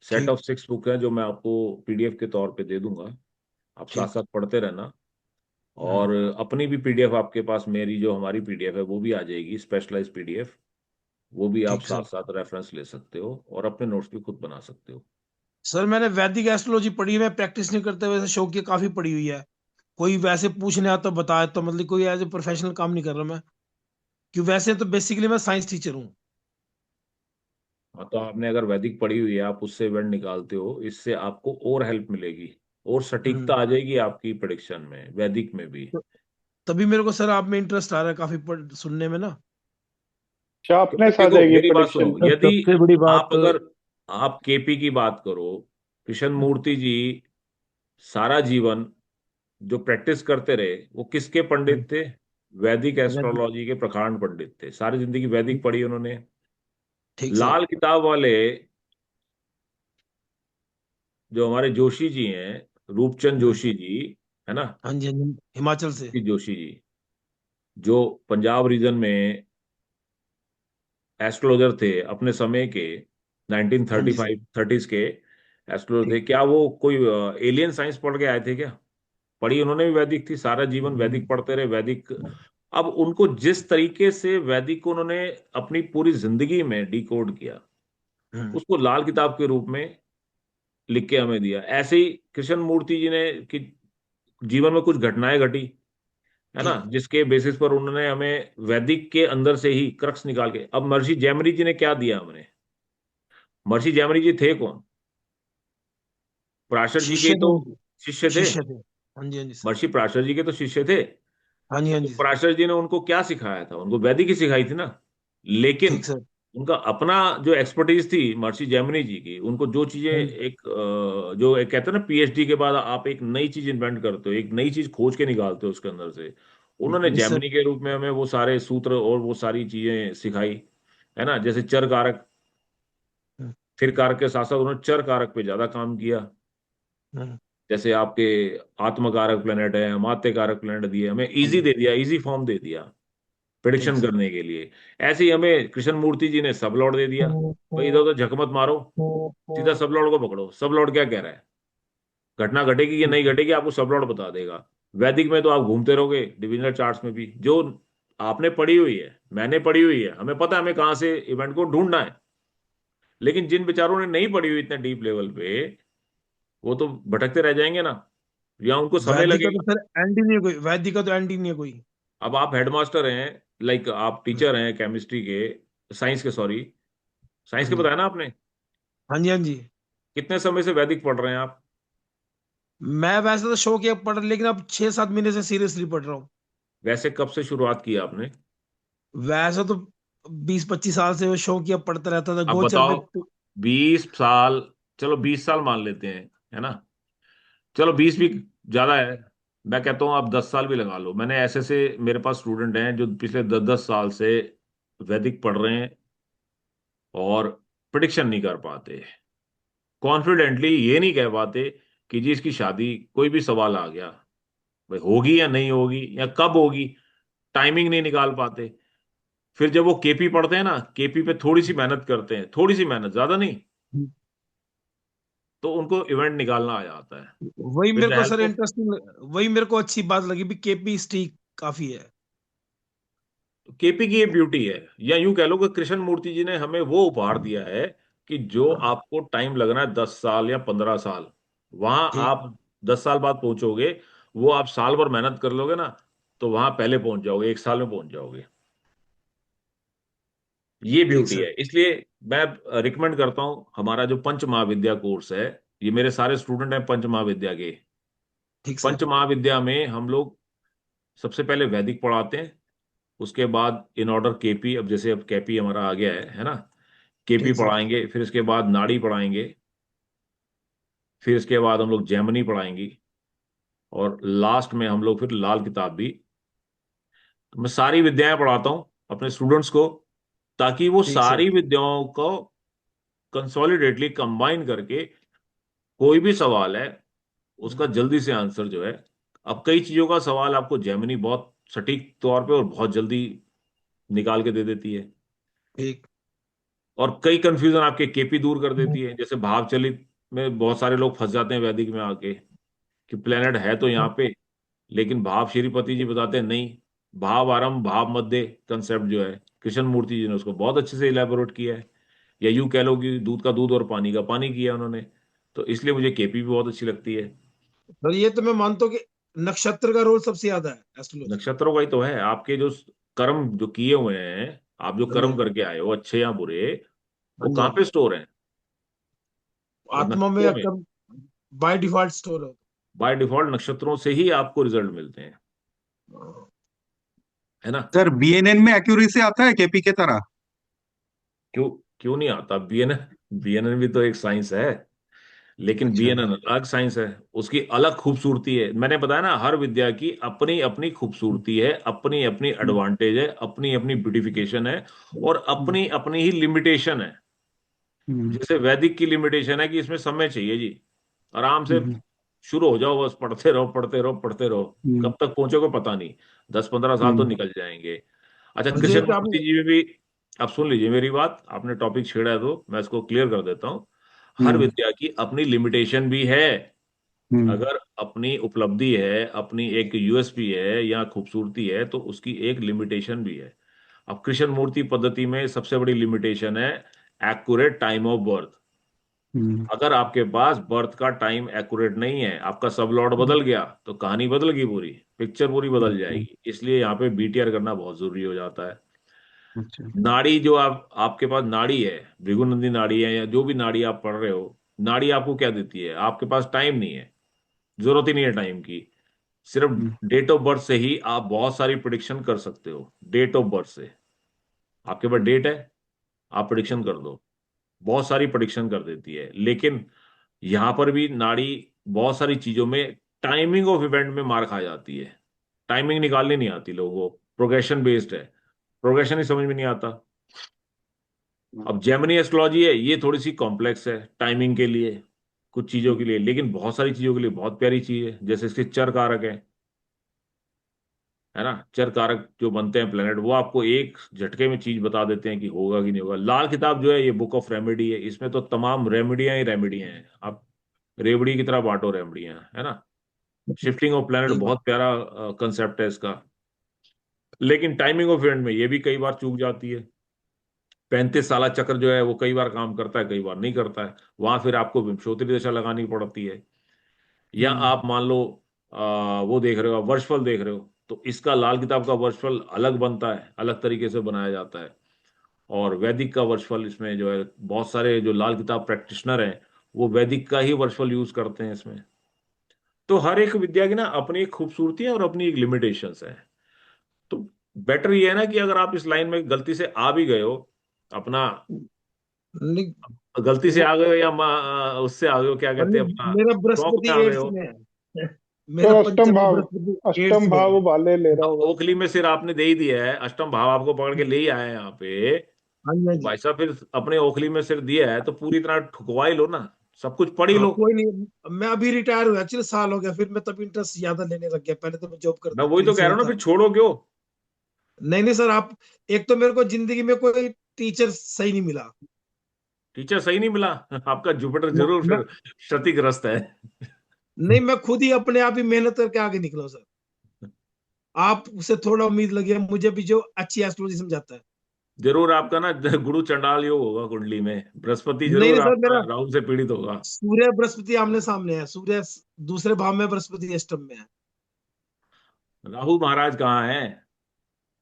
सेट ठीक। ऑफ 6 बुक हैं, जो मैं आपको पीडीएफ के तौर पे दे दूंगा, आप साथ ठीक। साथ पढ़ते रहना। हाँ। और अपनी भी पीडीएफ आपके पास, मेरी जो हमारी पीडीएफ है वो भी आ जाएगी, स्पेशलाइज पीडीएफ, वो भी आप ठीक साथ सर। साथ रेफरेंस ले सकते हो और अपने नोट्स भी खुद बना सकते हो। सर मैंने वैदिक एस्ट्रोलॉजी पढ़ी है, मैं प्रैक्टिस नहीं करते, वैसे शौक की काफी पढ़ी हुई है। कोई वैसे पूछने आता तो बताए, तो मतलब कोई एज ए प्रोफेशनल काम नहीं कर रहा मैं, क्यों वैसे तो बेसिकली मैं साइंस टीचर हूँ। हाँ, तो आपने अगर वैदिक पढ़ी हुई है, आप उससे इवेंट निकालते हो, इससे आपको और हेल्प मिलेगी, और सटीकता आ जाएगी आपकी प्रेडिक्शन में, वैदिक में भी। तो तभी मेरे को सर आप में इंटरेस्ट आ रहा है काफी सुनने में ना। क्योंकि शार्पनेस आ देखो जाएगी मेरी बात सुनो, प्रेडिक्शन में। यदि सबसे बड़ी आप बात। अगर आप केपी की बात करो, कृष्ण मूर्ति जी सारा जीवन जो प्रैक्टिस करते रहे वो किसके पंडित थे? वैदिक वैदिक। एस्ट्रोलॉजी के प्रकांड पंडित थे, सारी जिंदगी वैदिक पढ़ी उन्होंने। ठीक सर। लाल किताब वाले जो हमारे जोशी जी हैं, रूपचंद जोशी जी, है ना, हाँ जी, हाँ जी, हिमाचल से। की जोशी जी, जो पंजाब रीजन में एस्ट्रोलॉजर थे अपने समय के, हाँ जी सर। 1935 30s के एस्ट्रोलॉजर थे। ठीक। क्या वो कोई एलियन साइंस पढ़ के आए थे क्या? पढ़ी उन्होंने भी वैदिक थी, सारा जीवन वैदिक पढ़ते रहे, वैदिक। अब उनको जिस तरीके से वैदिक को उन्होंने अपनी पूरी जिंदगी में डिकोड किया, हम्म। उसको लाल किताब के रूप में लिख के हमें दिया। ऐसे ही कृष्ण मूर्ति जी ने कि जीवन में कुछ घटनाएं घटी, है ना, ठीक। जिसके बेसिस पर उन्होंने हमें वैदिक के अंदर से ही क्रक्स निकाल के। अब महर्षि जैमिनी जी ने क्या दिया हमें? महर्षि जैमिनी जी थे कौन? पराशर जी के शिष्य थे तो उनके। शिष्य थे। शिष्य थे। हाँ जी, हाँ जी सर। महर्षि पराशर जी के तो शिष्य थे। हाँ जी, हाँ तो जी सर। पराशर जी ने उनको क्या सिखाया था? उनको वैदिक ही सिखाई थी ना। लेकिन ठीक सर। उनका अपना जो एक्सपर्टीज थी महर्षि जैमिनी जी की, उनको जो चीजें हाँ जी। जो एक कहते हैं ना, पीएचडी के बाद आप एक नई चीज इन्वेंट करते हो, एक नई चीज खोज के निकालते हो उसके अंदर से, उन्होंने यस सर। जैमिनी के रूप में हमें वो सारे सूत्र और वो सारी चीजें सिखाई, है ना। जैसे चर कारक, हम्म, फिर कारक के साथ साथ उन्होंने चर कारक पे ज्यादा काम किया। हम्म, जैसे आपके आत्मकारक प्लेनेट है, अमात्य कारक प्लेनेट दिए हमें, हाँ इजी जी। दे दिया, इजी फॉर्म दे दिया ठीक प्रिडिक्शन सर। करने के लिए। ऐसे ही हमें कृष्ण मूर्ति जी ने सब लौट दे दिया, भाई इधर उधर झक मत मारो, सीधा सब लौट को पकड़ो। सब लौट क्या कह रहा है? घटना घटेगी या नहीं घटेगी आपको सब लौट बता देगा। वैदिक में तो आप घूमते रहोगे डिविजनल चार्ट्स में भी, जो आपने पढ़ी हुई है, मैंने पढ़ी हुई है, हमें पता है हमें कहाँ से इवेंट को ढूंढना है। लेकिन जिन बेचारों ने नहीं पढ़ी हुई इतने डीप लेवल पे, वो तो भटकते रह जाएंगे ना, या उनको समय वैदिक का तो लगेगा। सर एंड ही नहीं है कोई, वैदिक का तो एंड ही नहीं है कोई। अब आप हेडमास्टर हैं, लाइक आप टीचर हैं केमिस्ट्री के, साइंस के, सॉरी, साइंस हाँ के, जी, बताया ना आपने। हाँ जी, हाँ जी। कितने समय से वैदिक पढ़ रहे हैं आप? मैं वैसे तो शौक किया पढ़, लेकिन अब 6-7 महीने से सीरियसली पढ़ रहा हूँ। वैसे कब से शुरुआत की आपने? वैसे तो 20-25 साल से वो शौक किया पढ़ता रहता था अब गोचर बताओ, पे। 20 साल, चलो 20 साल मान लेते हैं, है ना, चलो 20 भी ज्यादा है। मैं कहता हूँ आप 10 साल भी लगा लो। मैंने ऐसे से मेरे पास स्टूडेंट हैं जो पिछले 10 10 साल से वैदिक पढ़ रहे हैं और प्रिडिक्शन नहीं कर पाते, कॉन्फिडेंटली ये नहीं कह पाते कि जी इसकी शादी, कोई भी सवाल आ गया, भाई होगी या नहीं होगी या कब होगी, टाइमिंग नहीं निकाल पाते। फिर जब वो केपी पढ़ते हैं ना, केपी पे थोड़ी सी मेहनत करते हैं, थोड़ी सी मेहनत, ज्यादा नहीं, तो उनको इवेंट निकालना आ जाता है वही विद मेरे द को सर हेल्प ऑफ। इंटरेस्टिंग, वही मेरे को अच्छी बात लगी भी केपी स्टिक काफी है। केपी की ये ब्यूटी है, या यूं कह लो कि कृष्ण मूर्ति जी ने हमें वो उपहार दिया है कि जो आपको टाइम लगना है 10 साल या 15 साल, वहां ठीक। आप 10 साल बाद पहुंचोगे। वो आप साल भर मेहनत कर लोगे ना, तो वहां पहले पहुंच जाओगे, 1 साल में पहुंच जाओगे। ये ठीक ब्यूटी सर। है। इसलिए मैं रिकमेंड करता हूं हमारा जो पंच महाविद्या कोर्स है, ये मेरे सारे स्टूडेंट हैं पंच महाविद्या के। ठीक सर। पंच महाविद्या में हम लोग सबसे पहले वैदिक पढ़ाते हैं, उसके बाद इन ऑर्डर केपी, अब जैसे अब केपी हमारा आ गया है ना, केपी ठीक सर। पढ़ाएंगे, फिर इसके बाद नाड़ी पढ़ाएंगे, फिर इसके बाद हम लोग जैमिनी पढ़ाएंगे, और लास्ट में हम लोग फिर लाल किताब भी। तो मैं सारी विद्याएं पढ़ाता हूँ अपने स्टूडेंट्स को, ताकि वो ठीक सर। सारी विद्याओं को कंसोलिडेटली कंबाइन करके कोई भी सवाल है उसका जल्दी से आंसर जो है। अब कई चीजों का सवाल आपको जेमिनी बहुत सटीक तौर पे और बहुत जल्दी निकाल के दे देती है, ठीक। और कई कंफ्यूजन आपके केपी दूर कर देती है। जैसे भाव चलित में बहुत सारे लोग फंस जाते हैं वैदिक में आके, कि प्लेनेट है तो यहाँ पे, लेकिन भाव श्रीपति जी बताते हैं नहीं, भाव आरंभ भाव मध्य कंसेप्ट जो है, कृष्ण मूर्ति जी ने उसको बहुत अच्छे से इलेबोरेट किया है। या यूं कह लो कि दूध का दूध और पानी का पानी किया उन्होंने। तो इसलिए मुझे केपी भी बहुत अच्छी लगती है। सर ये तो मैं मानता हूँ कि नक्षत्र का रोल सबसे ज्यादा है एस्ट्रोलॉजी। नक्षत्रों का ही तो है, आपके जो कर्म जो किए हुए हैं, आप जो हाँ जी, कर्म करके आए हो अच्छे या बुरे, वो हाँ जी, कहाँ हाँ पे जी। स्टोर है? वो आत्मा में नक्षत्रों में। अक्कम बाय डिफॉल्ट स्टोर है। बाय डिफॉल्ट नक्षत्रों से ही आपको रिजल्ट मिलते हैं, है ना। सर बीएनएन में एक्यूरेसी आता है केपी के तरह? क्यों क्यों नहीं आता? बीएनएन, बीएनएन भी तो एक साइंस है, लेकिन अच्छा। बीएनएन अलग साइंस है, उसकी अलग खूबसूरती है। मैंने बताया ना, हर विद्या की अपनी अपनी खूबसूरती है, अपनी अपनी हम्म, एडवांटेज है, अपनी अपनी ब्यूटिफिकेशन है, और हम्म, अपनी अपनी ही लिमिटेशन है। हम्म, जैसे वैदिक की लिमिटेशन है कि इसमें समय चाहिए जी, आराम से हम्म, शुरू हो जाओ, बस पढ़ते रहो पढ़ते रहो पढ़ते रहो, हम्म, कब तक पहुंचोगे पता नहीं, 10-15 साल तो हम्म, निकल जाएंगे। अच्छा, और कृष्ण जैसे मूर्ति आपने जी में भी, आप सुन लीजिए मेरी बात, आपने टॉपिक छेड़ा है तो मैं इसको क्लियर कर देता हूँ। हर हम्म, विद्या की अपनी लिमिटेशन भी है। हम्म, अगर अपनी उपलब्धि है, अपनी एक यूएसपी है या खूबसूरती है, तो उसकी एक लिमिटेशन भी है। अब कृष्ण मूर्ति पद्धति में सबसे बड़ी लिमिटेशन है एक्यूरेट टाइम ऑफ बर्थ। हम्म, अगर आपके पास बर्थ का टाइम एक्यूरेट नहीं है, आपका सब लॉर्ड बदल गया, तो कहानी बदल गई, पूरी पिक्चर पूरी बदल अच्छा, जाएगी। इसलिए यहाँ पे बीटीआर करना बहुत जरूरी हो जाता है। अच्छा, नाड़ी जो आपके पास नाड़ी है, भृगुनंदी नाड़ी है, या जो भी नाड़ी आप पढ़ रहे हो, नाड़ी आपको क्या देती है? आपके पास टाइम नहीं है, जरूरत ही नहीं है टाइम की। सिर्फ हम्म, डेट ऑफ बर्थ से ही आप बहुत सारी प्रिडिक्शन कर सकते हो। डेट ऑफ बर्थ से, आपके पास डेट है, आप प्रिडिक्शन कर दो, बहुत सारी प्रिडिक्शन कर देती है। लेकिन यहां पर भी नाड़ी बहुत सारी चीजों में टाइमिंग ऑफ इवेंट में मार खा जाती है। टाइमिंग निकालनी नहीं आती लोगों को, प्रोग्रेशन बेस्ड है, प्रोग्रेशन ही समझ में नहीं आता। अब जेमिनी एस्ट्रोलॉजी है, ये थोड़ी सी कॉम्प्लेक्स है टाइमिंग के लिए, कुछ चीजों के लिए, लेकिन बहुत सारी चीजों के लिए बहुत प्यारी चीज है। जैसे इसके चर कारक है ना, चर कारक जो बनते हैं प्लेनेट, वो आपको एक झटके में चीज बता देते हैं कि होगा कि नहीं होगा। लाल किताब जो है, ये बुक ऑफ रेमेडी है, इसमें तो तमाम रेमेडियां ही रेमेडियां हैं। आप रेवड़ी की तरह बांटो रेमड़ियां, है ना। शिफ्टिंग ऑफ प्लैनेट सही बात। बहुत प्यारा कंसेप्ट है इसका। लेकिन टाइमिंग ऑफ इवेंट में ये भी कई बार चूक जाती है। 35 साल चक्र जो है वो कई बार काम करता है, कई बार नहीं करता है। वहां फिर आपको विंशोत्तरी दशा लगानी पड़ती है। या हम्म, आप मान लो वो देख रहे हो, आप वर्षफल देख रहे हो, तो इसका लाल किताब का वर्षफल अलग बनता है, अलग तरीके से बनाया जाता है। और वैदिक का वर्षफल इसमें जो है, बहुत सारे जो लाल किताब प्रैक्टिशनर हैं, वो वैदिक का ही वर्षफल यूज करते हैं इसमें। तो हर एक विद्या की ना अपनी एक खूबसूरती है और अपनी एक लिमिटेशंस है। तो बेटर ये है ना कि अगर आप इस लाइन में गलती से आ भी गए हो, अपना नहीं, गलती से वो आ गए हो, या उससे आ गए हो, क्या कहते मतलब हैं, अपना मेरा शौक में बृहस्पति आ गए एट्थ हो। में है। सर मेरा अष्टम पंचम में भाव, बृहस्पति एट्थ अष्टम में भाव है। वाले ले रहा होगा। ओखली में सिर आपने दे ही दिया है, अष्टम भाव आपको पकड़ के ले ही आए हैं यहाँ पे। हाँ जी, हाँ तो जी। भाई साहब, फिर अपने ओखली में सिर दिया है तो पूरी तरह ठुकवा ही लो ना, सब कुछ पढ़ ही हाँ, लो। कोई नहीं, मैं अभी रिटायर हुआ, एक्चुअली साल हो गया, फिर मैं तब इंटरेस्ट ज्यादा लेने लग गया। पहले तो मैं जॉब मैं करता वही तो कह रहा प्रिंसिपल हूँ ना, था। फिर छोड़ो क्यों? नहीं नहीं सर, आप, एक तो मेरे को जिंदगी में कोई टीचर सही नहीं मिला। टीचर सही नहीं मिला? आपका जुपिटर मैं, जरूर मैं फिर क्षतिग्रस्त है। नहीं, मैं खुद ही अपने आप ही मेहनत करके आगे निकला हूं, सर। आप उसे थोड़ा उम्मीद लगी है मुझे भी, जो अच्छी एस्ट्रोलॉजी समझाता है। जरूर आपका ना गुरु चंडाल योग होगा कुंडली में, बृहस्पति नहीं जरूर नहीं सर, आपका मेरा राहु से पीड़ित होगा। सूर्य बृहस्पति आमने सामने है। सूर्य दूसरे भाव में, बृहस्पति अष्टम में है। राहु महाराज कहाँ है?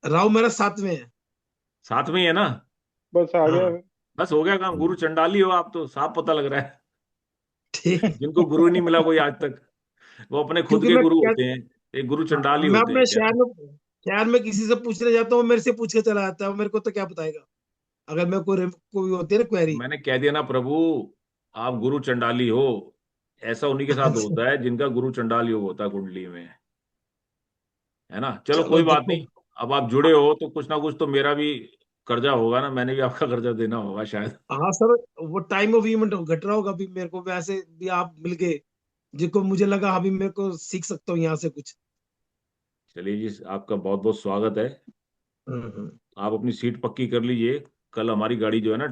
राहु मेरा 7वें है। साथ में ही है ना? बस आ गया। हाँ, बस हो गया काम, गुरु चंडाली हो आप तो, साफ पता लग रहा है। ठीक। जिनको गुरु ही नहीं मिला कोई आज तक, वो अपने खुद क्योंकि के मैं गुरु क्या, होते हैं। एक गुरु हाँ, चंडाली मैं होते हैं अपने क्या? शहर में किसी से पूछने जाता हूँ, मेरे से पूछ के चला जाता है, वो मेरे को तो क्या बताएगा। अगर मैं कोई होती है ना क्वेरी। मैंने कह दिया ना प्रभु, आप गुरु चंडाली हो। ऐसा उन्हीं के साथ होता है जिनका गुरु चंडाल योग होता है कुंडली में, है ना। चलो चलो कोई बात देखो। नहीं। अब आप जुड़े हो तो कुछ ना कुछ तो मेरा भी कर्जा होगा ना, मैंने भी आपका कर्जा देना होगा शायद। हाँ सर, वो टाइम ऑफ इवेंट घट रहा होगा अभी मेरे को, वैसे भी आप मिल गए, जिसको मुझे लगा अभी मेरे को सीख सकता हूँ यहाँ से कुछ। चलिए जी, आपका बहुत बहुत स्वागत है। हम्म। आप अपनी सीट पक्की कर लीजिए। कल हमारी गाड़ी जो है ना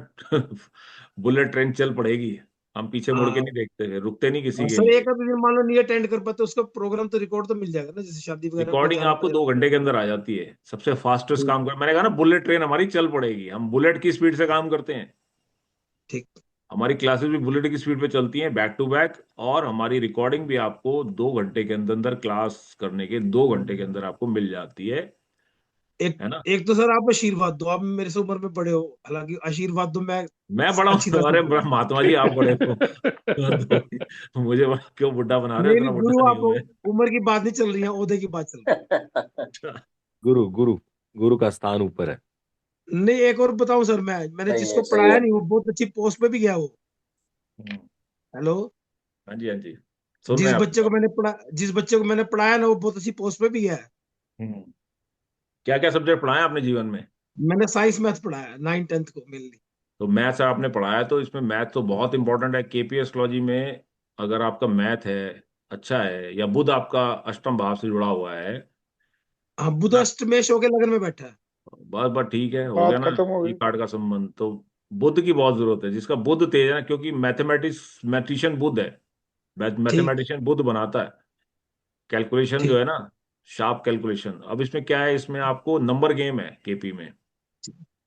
बुलेट ट्रेन चल पड़ेगी। हम पीछे मुड़ के हाँ, नहीं देखते हैं, रुकते नहीं किसी और के सर लिए। एक आध दिन मान लो नहीं अटेंड कर पाते, उसका प्रोग्राम तो रिकॉर्ड तो मिल जाएगा ना, जैसे शादी वगैरह में रिकॉर्डिंग जाना आपको पड़ेगा। 2 घंटे के अंदर आ जाती है, सबसे फास्टेस्ट ठीक। काम कर, मैंने कहा ना बुलेट ट्रेन हमारी चल पड़ेगी, हम बुलेट की स्पीड से काम करते हैं। ठीक। हमारी क्लासेस भी बुलेट की स्पीड पे चलती हैं, बैक टू बैक। और हमारी रिकॉर्डिंग भी आपको 2 घंटे के अंदर अंदर, क्लास करने के 2 घंटे के अंदर आपको मिल जाती है। एक है ना। एक तो सर आप आशीर्वाद दो, आप मेरे से उम्र में बड़े हो, हालांकि आशीर्वाद दो, मैं मैं बड़ा अच्छी हूँ, तरह अरे समझूंगा। महात्मा जी आप बड़े हो। तो मुझे क्यों बुढ़ा बना रहे हो, नहीं इतना नहीं बुढ़ा गुरु, नहीं आप हूं मैं। उम्र की बात नहीं चल रही है, ओहदे की बात चल रही अच्छा। गुरु गुरु गुरु का स्थान ऊपर है। है। नहीं, एक और बताऊं सर, मैंने सही जिसको है, सही पढ़ाया है। नहीं वो बहुत अच्छी पोस्ट पे भी गया वो। हम्म, हेलो। हाँ जी हाँ जी, सुन रहे हैं आपकी बात। जिस बच्चे को मैंने पढ़ाया ना वो बहुत अच्छी पोस्ट पे भी गया है। हम्म, क्या क्या सब्जेक्ट पढ़ाए आपने जीवन में। मैंने साइंस मैथ पढ़ाया 9th 10th को मेनली। तो मैथ्स आपने पढ़ाया, तो इसमें मैथ तो बहुत इंपॉर्टेंट है केपीएसलॉजी में। अगर आपका मैथ है, अच्छा है, या बुध आपका अष्टम भाव से जुड़ा हुआ है हाँ, बुध ना, अष्टमेश होके लगन में बैठा है। बस बस ठीक है, हो गया बात ना। खत्म हो ई गई। कार्ड का संबंध तो बुध की बहुत जरूरत है, जिसका बुध तेज है ना, क्योंकि मैथमेटिशियन बुध है। ठीक मैथमेटिशियन बुध बनाता है कैलकुलेशन जो ठीक है ना, शार्प कैलकुलेशन। अब इसमें क्या है, इसमें आपको नंबर गेम है केपी में,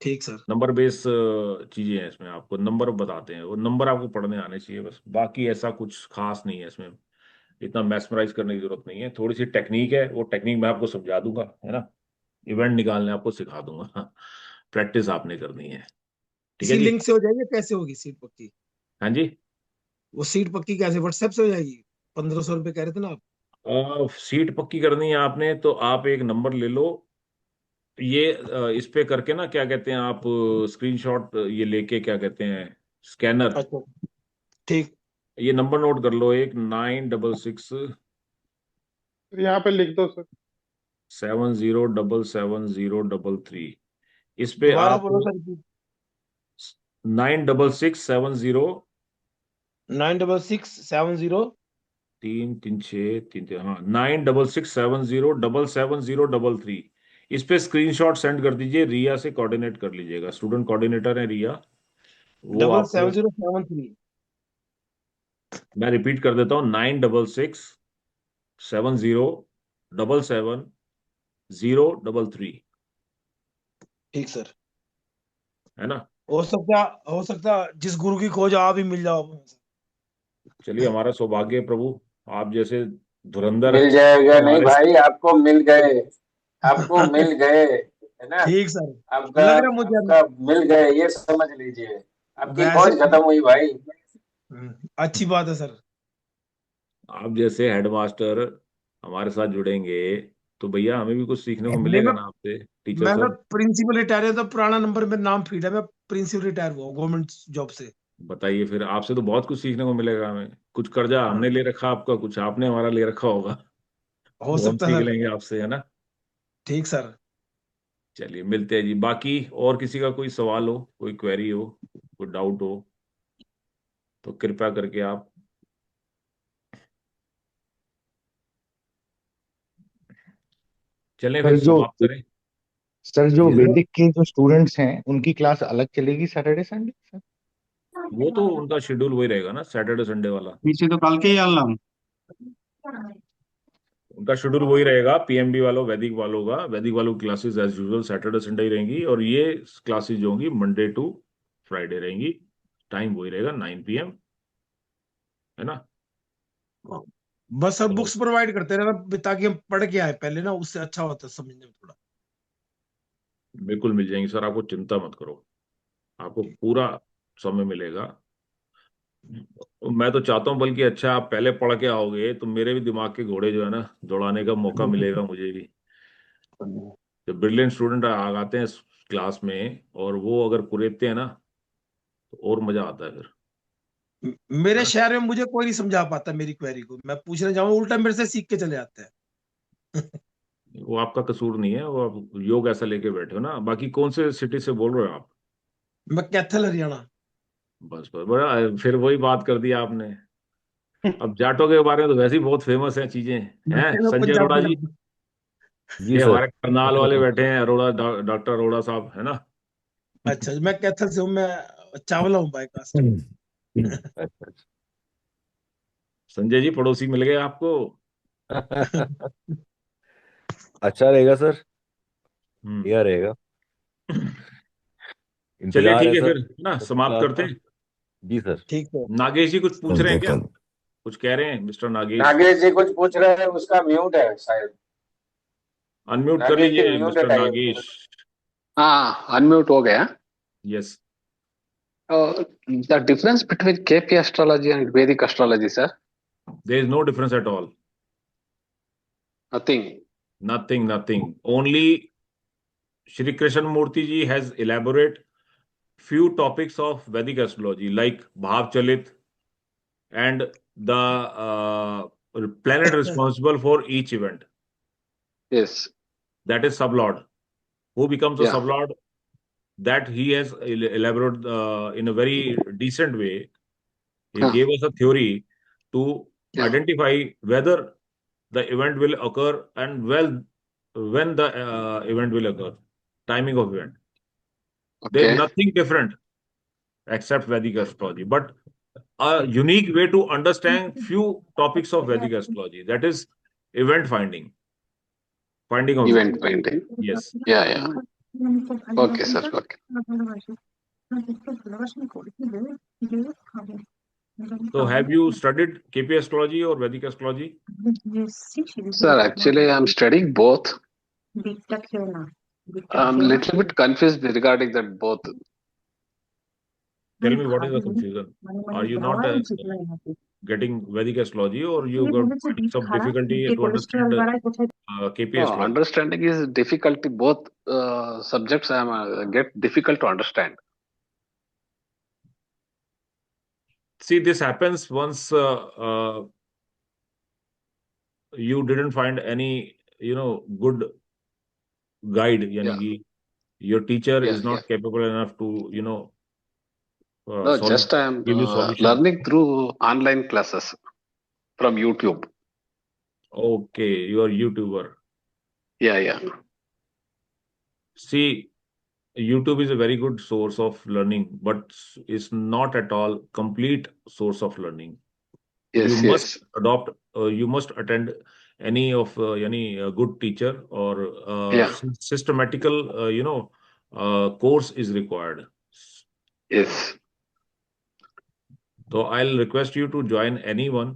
ठीक सर। नंबर बेस चीजें हैं इसमें, आपको नंबर बताते हैं, वो नंबर आपको पढ़ने आने चाहिए बस, बाकी ऐसा कुछ खास नहीं है इसमें। इतना मैस्मराइज करने की जरूरत नहीं है, थोड़ी सी टेक्निक है, वो टेक्निक मैं आपको समझा दूंगा, है ना। इवेंट निकालने आपको सिखा दूंगा। प्रैक्टिस आपने करनी है। ठीक है इसी जी। लिंक से हो जाएगी, कैसे होगी सीट पक्की? हाँ जी। वो सीट पक्की कैसे, व्हाट्सएप से हो जाएगी? 1500 रुपये कह रहे थे ना आप। सीट पक्की करनी है आपने, तो आप एक नंबर ले लो। ये इस पे करके ना, क्या कहते हैं आप, स्क्रीनशॉट ये लेके, क्या कहते हैं, स्कैनर। अच्छा ठीक। ये नंबर नोट कर लो, एक 966 यहाँ पे लिख दो सर। 7077 033। इस पे दोबारा से आप बोलो सर। 96670 96670। 336 हाँ, 96670 77033। इस पे स्क्रीनशॉट सेंड कर दीजिए, रिया से कोऑर्डिनेट कर लीजिएगा, स्टूडेंट कोऑर्डिनेटर है रिया, वो डबल आपको। 7073। मैं रिपीट कर देता हूँ, 96670 77033, ठीक सर। है ना। हो सकता जिस गुरु की खोज आप ही मिल जाओ। चलिए, हमारा सौभाग्य है प्रभु, आप जैसे धुरंधर मिल जाएगा नहीं हमारे। भाई, आपको मिल गए। आपको मिल गए, है ना। ठीक सर। आपका लग रहा मुझे। आपका मिल गए, ये समझ लीजिए। आपकी वैसे खोज खत्म हुई भाई। अच्छी बात है सर। आप जैसे हेडमास्टर हमारे साथ जुड़ेंगे, तो भैया हमें भी कुछ सीखने को नहीं, मिलेगा ना आपसे, टीचर मैं सर सर। प्रिंसिपल रिटायर है, तो पुराना नंबर में नाम फीड है, मैं प्रिंसिपल रिटायर हुआ गवर्नमेंट जॉब से। बताइए, फिर आपसे तो बहुत कुछ सीखने को मिलेगा हमें। कुछ कर्जा हमने ले रखा आपका, कुछ आपने हमारा ले रखा होगा, हो वो हम सकता सीख है सर। लेंगे आपसे, है ना। ठीक सर। चलिए, मिलते हैं जी। बाकी और किसी का कोई सवाल हो, कोई क्वेरी हो, कोई डाउट हो, तो कृपया करके आप। चलें फिर सर जो समाप्त करें। सर जो जी सर। वैदिक के जो स्टूडेंट्स हैं उनकी क्लास अलग चलेगी सैटरडे संडे सर? वो तो उनका शेड्यूल वही रहेगा ना, सैटरडे संडे वाला। पीछे तो कल के ही अल्लाह। उनका शेड्यूल वही रहेगा, पीएमबी वालों, वैदिक वालों की classes as usual Saturday Sunday ही रहेंगी, और ये क्लासेस जो होंगी मंडे टू फ्राइडे रहेंगी। टाइम वही रहेगा, 9 PM, है ना। बस सर तो बुक्स प्रोवाइड करते रहना, ताकि हम पढ़ के आए पहले ना, उससे अच्छा होता है समझने में थोड़ा। बिल्कुल मिल जाएंगी सर, आपको चिंता मत करो, आपको पूरा समय मिलेगा। मैं तो चाहता हूँ, बल्कि अच्छा आप पहले पढ़ के आओगे तो मेरे भी दिमाग के घोड़े जो है ना, दौड़ाने का मौका मिलेगा मुझे भी। जब ब्रिलियंट स्टूडेंट आते हैं क्लास में, और वो अगर कुरेदते हैं ना, तो और मजा आता है फिर, है मेरे ना। शहर में मुझे कोई नहीं समझा पाता मेरी क्वेरी को, मैं पूछने जाऊँ उल्टा मेरे से सीख के चले आते हैं। वो आपका कसूर नहीं है, वो आप योग ऐसा लेके बैठे हो ना। बाकी कौन से सिटी से बोल रहे हो आप। मैं कैथल हरियाणा। बस बस, बड़ा फिर वही बात कर दी आपने। अब जाटों के बारे में तो वैसे ही बहुत फेमस है चीजें, हैं मैं संजय अरोड़ा पंजाबी जी। हूँ। जी ये सर। हमारे करनाल वाले बैठे हैं, अरोड़ा, डॉक्टर अरोड़ा साहब, है ना। अच्छा, मैं कैथल से हूँ, मैं चावला हूँ बाय कास्ट। अच्छा संजय जी पड़ोसी मिल गए आपको। अच्छा। अच्छा रहेगा सर, हम्म। बढ़िया रहेगा। चलिए इंतजार ठीक है है सर फिर, है ना, फर्स्ट समाप्त क्लास करते का। हैं। जी सर। ठीक है। नागेश जी कुछ पूछ रहे हैं क्या, कुछ कह रहे हैं मिस्टर नागेश। नागेश जी कुछ पूछ रहे हैं, उसका म्यूट है शायद। अनम्यूट कर नागेश जी लीजिए म्यूट मिस्टर हटाइए। नागेश। हाँ, अनम्यूट हो गया। Yes. The difference between KP astrology and Vedic astrology, sir? There is no difference at all. Nothing. Nothing. Only Shri Krishna Murthy ji has elaborate few topics of Vedic astrology, like Bhav Chalit and the planet responsible for each event. Yes. That is Sublord. Who becomes a Yeah. Sublord? That he has elaborated in a very decent way. He Huh. gave us a theory to Yeah. identify whether the event will occur and when the event will occur, timing of event. There is Okay. nothing different except Vedic astrology, but a unique way to understand few topics of Vedic astrology. That is event finding of event. Event finding. Yes. Yeah. Okay, sir. Okay. So, have you studied KP astrology or Vedic astrology? Sir, actually, I'm studying both. I'm little bit confused regarding that both. Tell me, what is the confusion? Are you not getting Vedic astrology, or you got finding some difficulty to understand KP No, astrology? understanding is difficulty. Both subjects I'm get difficult to understand. See, this happens once you didn't find any, good guide. Yani Yeah. ki your teacher Yeah. is not capable enough to, No, just I'm give you solution. learning through online classes from YouTube. Okay, you are YouTuber. Yeah. See, YouTube is a very good source of learning, but it's not at all complete source of learning. You Yes. must adopt, you must attend any of any good teacher or Yeah. systematical, course is required. Yes. So I'll request you to join anyone,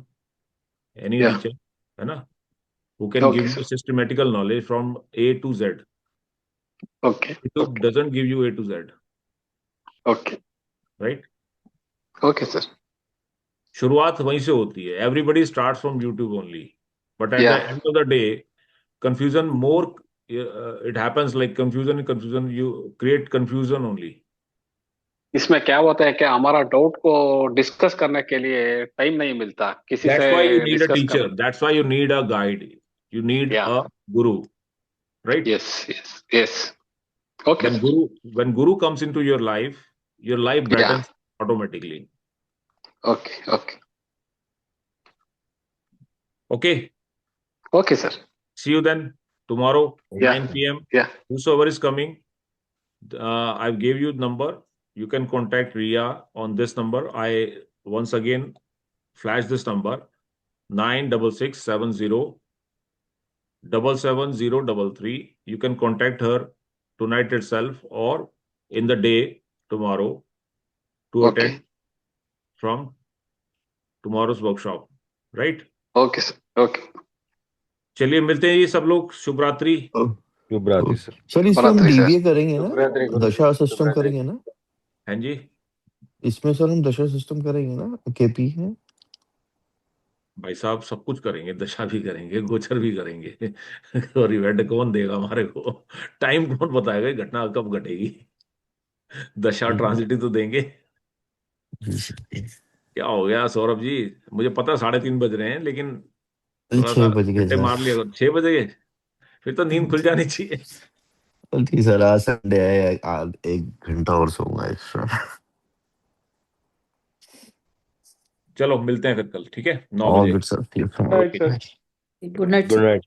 any Yeah. teacher, है ना, who can Okay, give sir. you systematical knowledge from A to Z. Okay. YouTube Okay. doesn't give you A to Z, Okay. right? Okay, sir. शुरुआत वहीं से होती है. Everybody starts from YouTube only, but at the Yeah. end of the day, confusion more. It happens like confusion. You create confusion only. इसमें क्या होता है कि हमारा डाउट को डिस्कस करने के लिए टाइम नहीं मिलता किसी That's से why you need a discuss teacher. करना. That's why you need a guide. You need Yeah. a guru, right? Yes. Okay. When guru comes into your life Yeah. brightens automatically. Okay. Okay, sir. See you then tomorrow, Yeah. 9 p.m. Yeah. Whosoever is coming, I gave you the number. You can contact Ria on this number. I once again flash this number, 96670777033. You can contact her tonight itself or in the day tomorrow to Okay. attend from tomorrow's workshop, right? Okay, sir. Okay. चलिए मिलते हैं ये सब लोग. शुभ रात्रि. शुभ रात्रि sir. Sir इसमें हम शुभरात्रि, सर. डीबीए करेंगे ना, शुभरात्रि गुरु। दशा सिस्टम शुभरात्रि। करेंगे ना हाँ जी. इसमें सर, हम दशा सिस्टम करेंगे ना केपी है. भाई साहब सब कुछ करेंगे, दशा भी करेंगे, गोचर भी करेंगे और इवेंट कौन देगा हमारे को? टाइम कौन बताएगा ये घटना कब घटेगी? दशा ट्रांजिट तो देंगे. क्या हो गया सौरभ जी? मुझे पता 3:30 बज रहे हैं, लेकिन थोड़ा 6 सा बज गए घंटे सर. मार लिया. 6 बज गए? फिर तो नींद खुल जानी चाहिए. गलती सर, आज संडे है, 1 घंटा और सोऊंगा एक्स्ट्रा. चलो मिलते हैं फिर कल, ठीक है, 9 ऑल बजे. Good sir. Right sir. Okay. Good night good night.